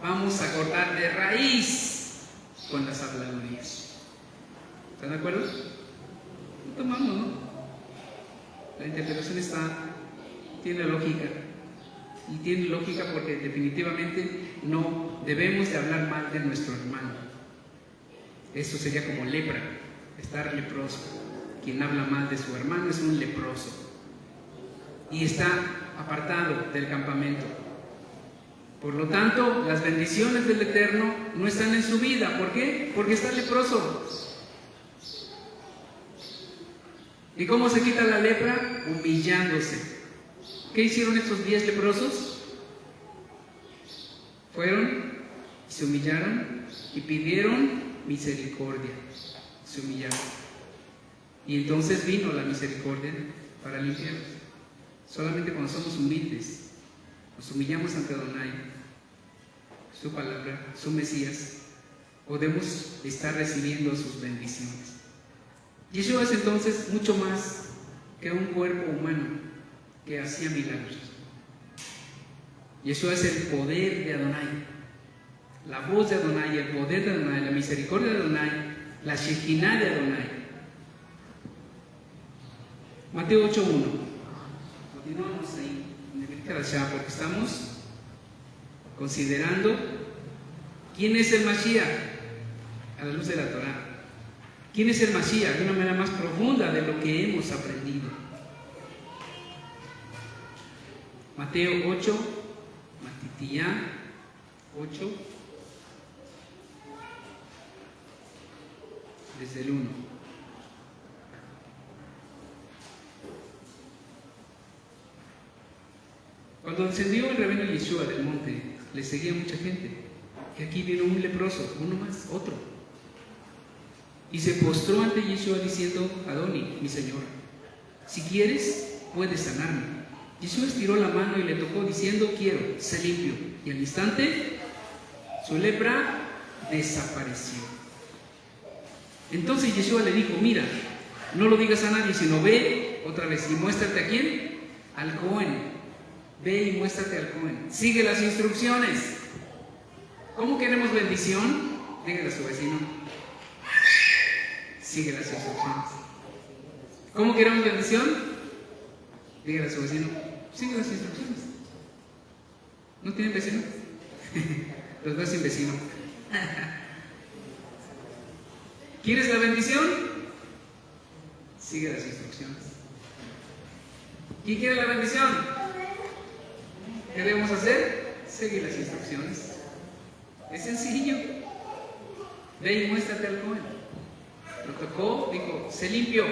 vamos a cortar de raíz con las habladurías. ¿Están de acuerdo? Lo tomamos, ¿no? La interpretación tiene lógica. Y tiene lógica porque definitivamente no debemos de hablar mal de nuestro hermano. Eso sería como lepra, estar leproso. Quien habla mal de su hermano es un leproso y está apartado del campamento. Por lo tanto, las bendiciones del Eterno no están en su vida. ¿Por qué? Porque está leproso. ¿Y cómo se quita la lepra? Humillándose. ¿Qué hicieron estos 10 leprosos? Fueron, se humillaron y pidieron misericordia. Se humillaron. Y entonces vino la misericordia para limpiarlos. Solamente cuando somos humildes, nos humillamos ante Adonai, su palabra, su Mesías, podemos estar recibiendo sus bendiciones. Yeshua es entonces mucho más que un cuerpo humano que hacía milagros. Yeshua es el poder de Adonai, la voz de Adonai, el poder de Adonai, la misericordia de Adonai, la Shekinah de Adonai. Mateo 8:1. Continuamos ahí en el Brit Hadashah porque estamos considerando quién es el Mashiach a la luz de la Torah. ¿Quién es el Mashiach? De una manera más profunda de lo que hemos aprendido. Mateo 8, Matitiyah 8, desde el 1. Cuando descendió el rabino Yeshua del monte, le seguía mucha gente. Y aquí vino un leproso, uno más, otro. Y se postró ante Yeshua diciendo: Adoni, mi Señor, si quieres, puedes sanarme. Yeshua estiró la mano y le tocó diciendo: quiero, sé limpio. Y al instante, su lepra desapareció. Entonces Yeshua le dijo: mira, no lo digas a nadie, sino ve otra vez y muéstrate a quién, al Cohen. Ve y muéstrate al Cohen. Sigue las instrucciones. ¿Cómo queremos bendición? Dígale a su vecino: sigue las instrucciones. ¿Cómo queremos bendición? Dígale a su vecino: sigue las instrucciones. ¿No tienen vecino? Los dos sin vecino. ¿Quieres la bendición? Sigue las instrucciones. ¿Quién quiere la bendición? ¿Qué debemos hacer? Seguir las instrucciones. Es sencillo. Ve y muéstrate al Cohen. Lo tocó, dijo: sé limpio.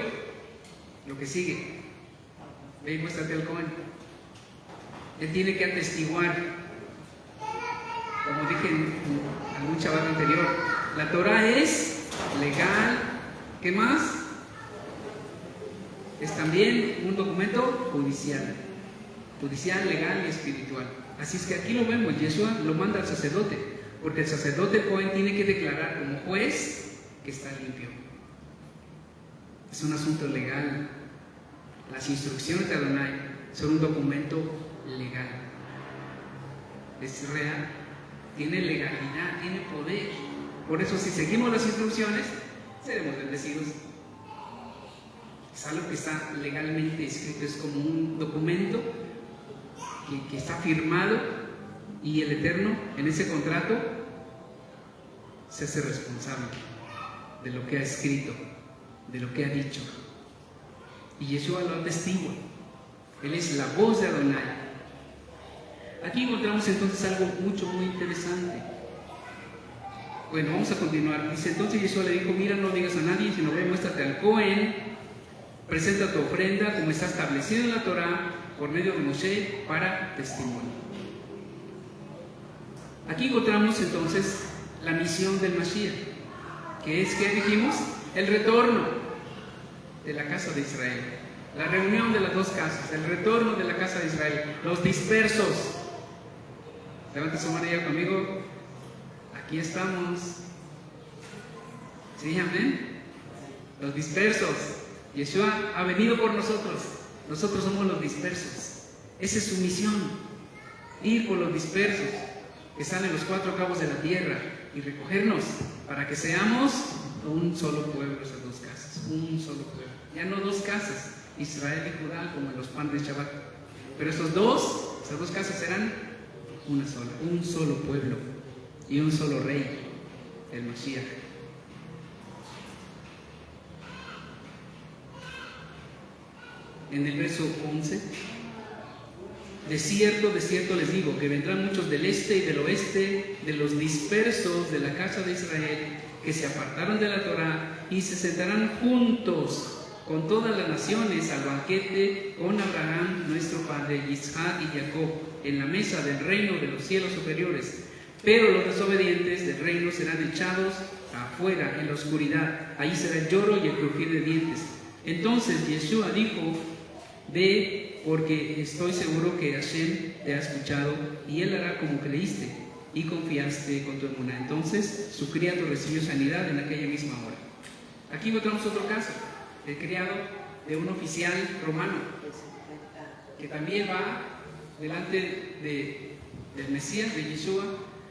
Lo que sigue: ve y muéstrate al Cohen. Él tiene que atestiguar. Como dije en algún Shabbat anterior, la Torah es legal. ¿Qué más? Es también un documento judicial. Judicial, legal y espiritual. Así es que aquí lo vemos. Yeshua lo manda al sacerdote, porque el sacerdote Cohen tiene que declarar como juez que está limpio. Es un asunto legal. Las instrucciones de Adonai son un documento legal. Es real, tiene legalidad, tiene poder. Por eso, si seguimos las instrucciones, seremos bendecidos. Es algo que está legalmente escrito, es como un documento que está firmado, y el Eterno en ese contrato se hace responsable de lo que ha escrito, de lo que ha dicho. Y Yeshua lo atestigua. Él es la voz de Adonai. Aquí encontramos entonces algo muy interesante. Bueno, vamos a continuar. Dice: entonces Yeshua le dijo: mira, no digas a nadie, sino ve, muéstrate al Cohen, presenta tu ofrenda como está establecido en la Torah por medio de Moshe para testimonio. Aquí encontramos entonces la misión del Mashiach, que es, ¿qué dijimos? El retorno de la casa de Israel, la reunión de las dos casas, el retorno de la casa de Israel, los dispersos. Levanta su mano ya conmigo. Aquí estamos. ¿Sí, amén? Los dispersos. Yeshua ha venido por nosotros. Nosotros somos los dispersos. Esa es su misión: ir por los dispersos que están en los cuatro cabos de la tierra y recogernos para que seamos un solo pueblo, esas dos casas, un solo pueblo. Ya no dos casas, Israel y Judá, como en los panes de Shabbat, pero esas dos casas serán una sola, un solo pueblo y un solo rey, el Mashiach. En el verso 11: de cierto les digo, que vendrán muchos del este y del oeste, de los dispersos de la casa de Israel, que se apartaron de la Torah, y se sentarán juntos con todas las naciones al banquete con Abraham, nuestro padre, Isaac y Jacob, en la mesa del reino de los cielos superiores. Pero los desobedientes del reino serán echados afuera en la oscuridad. Ahí será el lloro y el crujir de dientes. Entonces Yeshua dijo: ve porque estoy seguro que Hashem te ha escuchado y Él hará como creíste y confiaste con tu emuná. Entonces su criado recibió sanidad en aquella misma hora. Aquí encontramos otro caso, el criado de un oficial romano, que también va delante del Mesías, de Yeshua,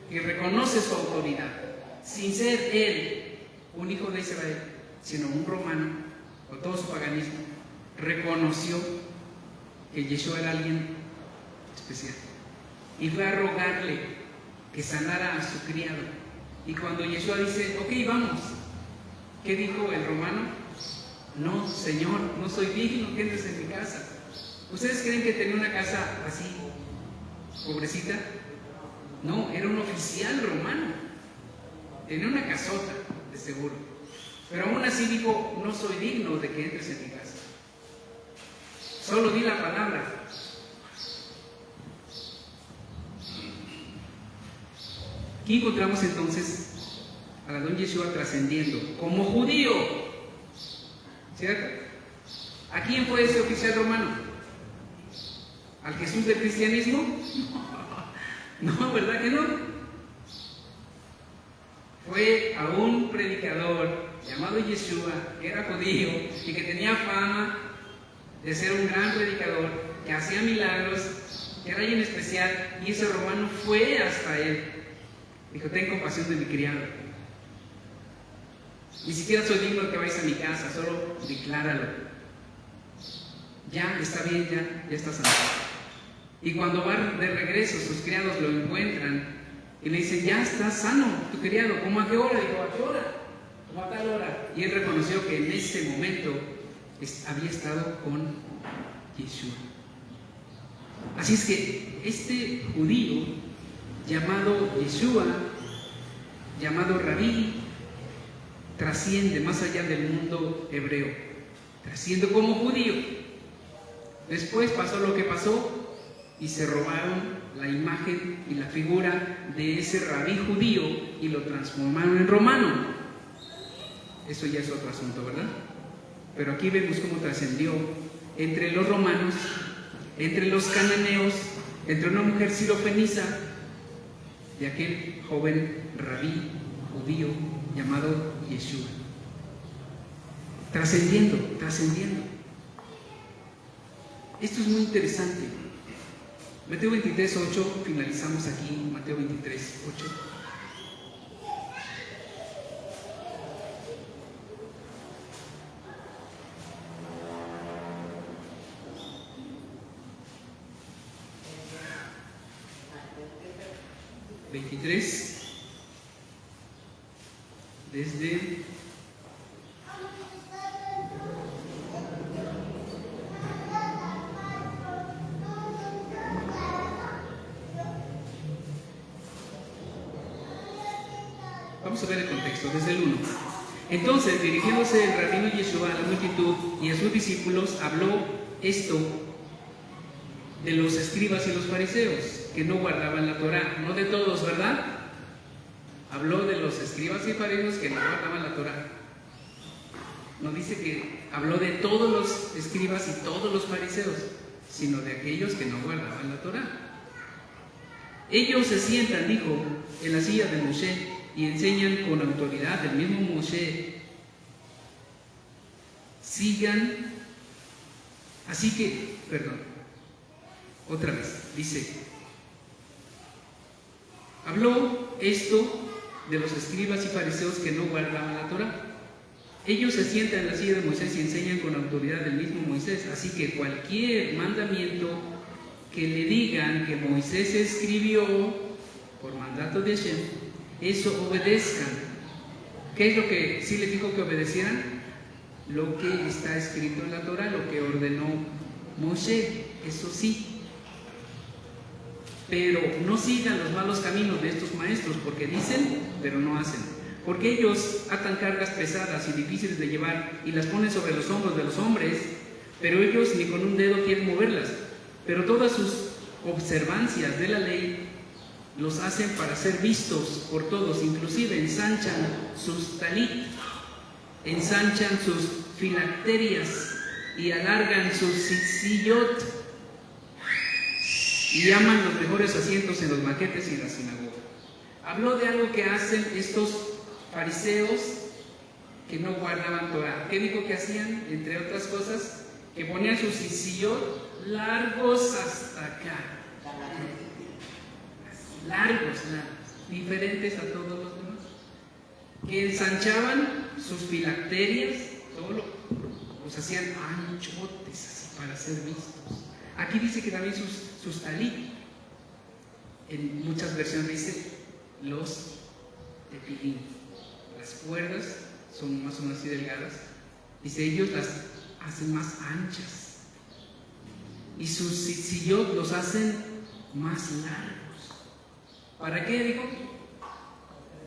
y reconoce su autoridad, sin ser él un hijo de Israel, sino un romano, con todo su paganismo, reconoció que Yeshua era alguien especial. Y fue a rogarle que sanara a su criado. Y cuando Yeshua dice, ok, vamos, ¿qué dijo el romano? No, Señor, no soy digno que entres en mi casa. ¿Ustedes creen que tenía una casa así, pobrecita? No, era un oficial romano. Tenía una casota, de seguro. Pero aún así dijo, no soy digno de que entres en mi casa. Solo di la palabra. Aquí encontramos entonces a la don Yeshua trascendiendo como judío. ¿Cierto? ¿A quién fue ese oficial romano? ¿Al Jesús del cristianismo? No, ¿verdad que no? Fue a un predicador llamado Yeshua, que era judío y que tenía fama de ser un gran predicador, que hacía milagros, que era alguien especial, y ese romano fue hasta él. Dijo, ten compasión de mi criado. Ni siquiera soy digno de que vayas a mi casa, solo decláralo. Ya está bien, ya está sanado. Y cuando va de regreso, sus criados lo encuentran y le dicen, ya está sano tu criado. ¿Cómo a qué hora? Dijo, ¿a qué hora? ¿Cómo a tal hora? Y él reconoció que en ese momento había estado con Yeshua. Así es que este judío llamado Yeshua, llamado Rabí, trasciende más allá del mundo hebreo, trasciende como judío. Después pasó lo que pasó y se robaron la imagen y la figura de ese rabí judío y lo transformaron en romano. Eso ya es otro asunto, ¿verdad? Pero aquí vemos cómo trascendió entre los romanos, entre los cananeos, entre una mujer sirofenisa de aquel joven rabí judío llamado Yeshua. Trascendiendo. Esto es muy interesante. Mateo 23:8, finalizamos aquí, Mateo 23:8. Desde vamos a ver el contexto, desde el 1. Entonces, dirigiéndose el rabino Yeshua a la multitud y a sus discípulos, habló esto de los escribas y los fariseos, que no guardaban la Torá. No de todos, ¿verdad? Habló de los escribas y fariseos que no guardaban la Torá. No dice que habló de todos los escribas y todos los fariseos, sino de aquellos que no guardaban la Torá. Ellos se sientan, dijo, en la silla de Moshe y enseñan con autoridad del mismo Moshe. Otra vez, dice, habló esto de los escribas y fariseos que no guardaban la Torá. Ellos se sientan en la silla de Moisés y enseñan con autoridad del mismo Moisés, así que cualquier mandamiento que le digan que Moisés escribió por mandato de Hashem, eso obedezcan. ¿Qué es lo que sí les dijo que obedecieran? Lo que está escrito en la Torá, lo que ordenó Moshe, eso sí. Pero no sigan los malos caminos de estos maestros, porque dicen, pero no hacen. Porque ellos atan cargas pesadas y difíciles de llevar y las ponen sobre los hombros de los hombres, pero ellos ni con un dedo quieren moverlas. Pero todas sus observancias de la ley los hacen para ser vistos por todos, inclusive ensanchan sus talit, ensanchan sus filacterias y alargan sus sillot, y aman los mejores asientos en los banquetes y en la sinagoga. Habló de algo que hacen estos fariseos que no guardaban Torah. ¿Qué dijo que hacían? Entre otras cosas, que ponían sus sillones largos hasta acá. Largos, diferentes a todos los demás. Que ensanchaban sus filacterias, los hacían anchotes así para ser vistos. Aquí dice que también sus talit. En muchas versiones dice los tefilín. Las cuerdas son más o menos así delgadas. Dice, ellos las hacen más anchas. Y sus sillot los hacen más largos. ¿Para qué, dijo?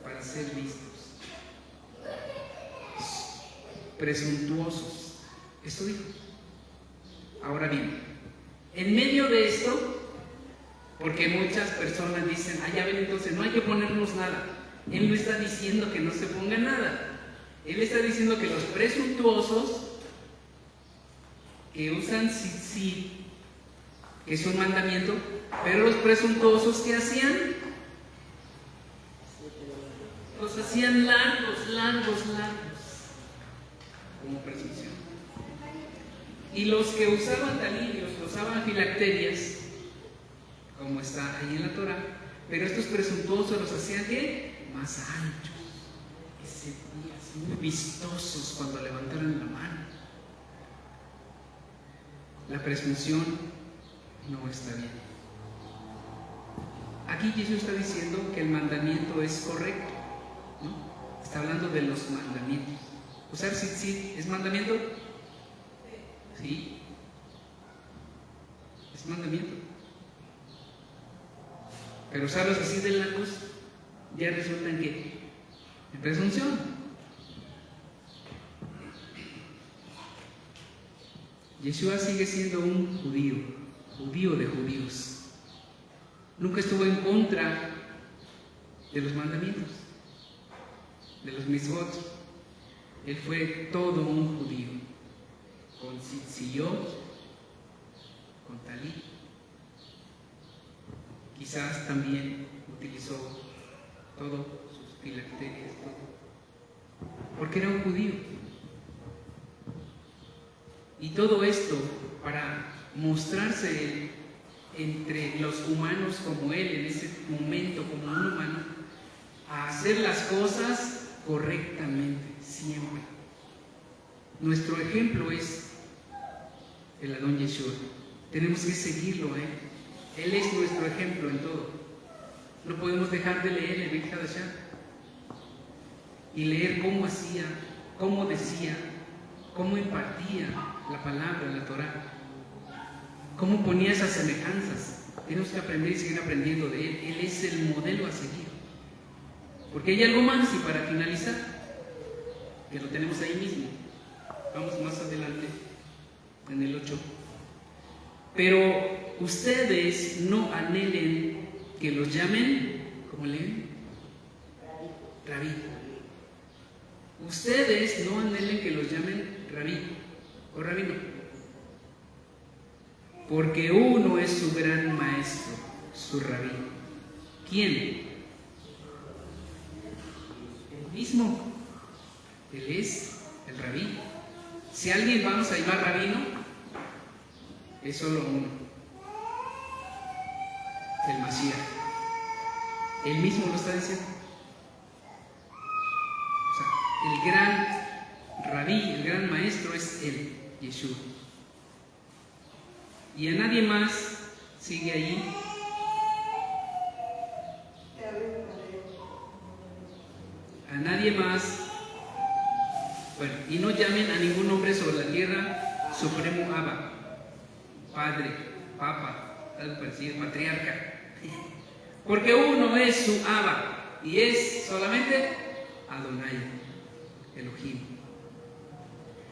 Para ser vistos. Presuntuosos. Esto dijo. Ahora bien, en medio de esto, porque muchas personas dicen, ya ven, entonces no hay que ponernos nada. Él no está diciendo que no se ponga nada. Él está diciendo que los presuntuosos que usan tzitzit, que es un mandamiento, pero los presuntuosos que hacían, los hacían largos, como presunción. Y los que usaban talillos, que usaban filacterias, como está ahí en la Torah, pero estos presuntuosos los hacían ¿qué? Más anchos, muy vistosos cuando levantaran la mano. La presunción no está bien. Aquí Jesús está diciendo que el mandamiento es correcto, ¿no? Está hablando de los mandamientos. ¿Usar tzitzit es mandamiento? Sí. Es mandamiento. Pero usarlos así de largos ya resulta en ¿qué? En presunción. Yeshua sigue siendo un judío de judíos. Nunca estuvo en contra de los mandamientos, de los mitzvot. Él fue todo un judío, con tzitzit, con talit. Quizás también utilizó todo, sus filacterias, todo, porque era un judío. Y todo esto para mostrarse entre los humanos como él, en ese momento como un humano, a hacer las cosas correctamente, siempre. Nuestro ejemplo es el Adón Yeshua. Tenemos que seguirlo a él. Él es nuestro ejemplo en todo. No podemos dejar de leer el Brit Hadashah y leer cómo hacía, cómo decía, cómo impartía la palabra, la Torah, cómo ponía esas semejanzas. Tenemos que aprender y seguir aprendiendo de él. Él es el modelo a seguir. Porque hay algo más, y para finalizar, que lo tenemos ahí mismo. Vamos más adelante, en el 8. Pero ustedes no anhelen que los llamen, ¿cómo leen? Rabí. Ustedes no anhelen que los llamen rabí o rabino, porque uno es su gran maestro, su rabí. ¿Quién? El mismo. Él es el rabí. Si alguien vamos a llamar rabino, es solo uno, el Mashiach. Él mismo lo está diciendo. O sea, el gran rabí, el gran maestro es él, Yeshua. Y a nadie más sigue ahí. A nadie más. Bueno, y no llamen a ningún hombre sobre la tierra Supremo Abba, Padre, Papa, algo parecido, Patriarca. Porque uno es su Abba y es solamente Adonai, Elohim.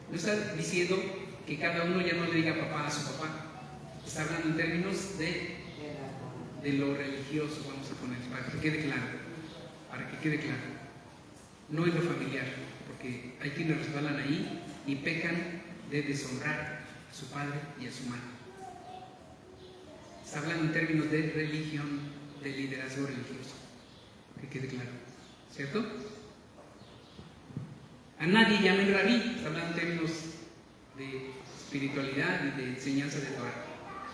No está diciendo que cada uno ya no le diga papá a su papá. Está hablando en términos de lo religioso, vamos a poner, para que quede claro. No en lo familiar, porque hay quienes resbalan ahí y pecan de deshonrar a su padre y a su madre. Está hablando en términos de religión, de liderazgo religioso. Que quede claro, ¿cierto? A nadie llamen rabí, está hablando en términos de espiritualidad y de enseñanza de Torah.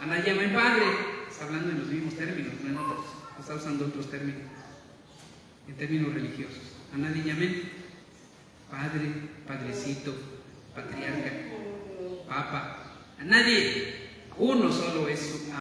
A nadie llamen padre, está hablando en los mismos términos, no en otros, no está usando otros términos, en términos religiosos. A nadie llamen padre, padrecito, patriarca, papa. A nadie, uno solo es su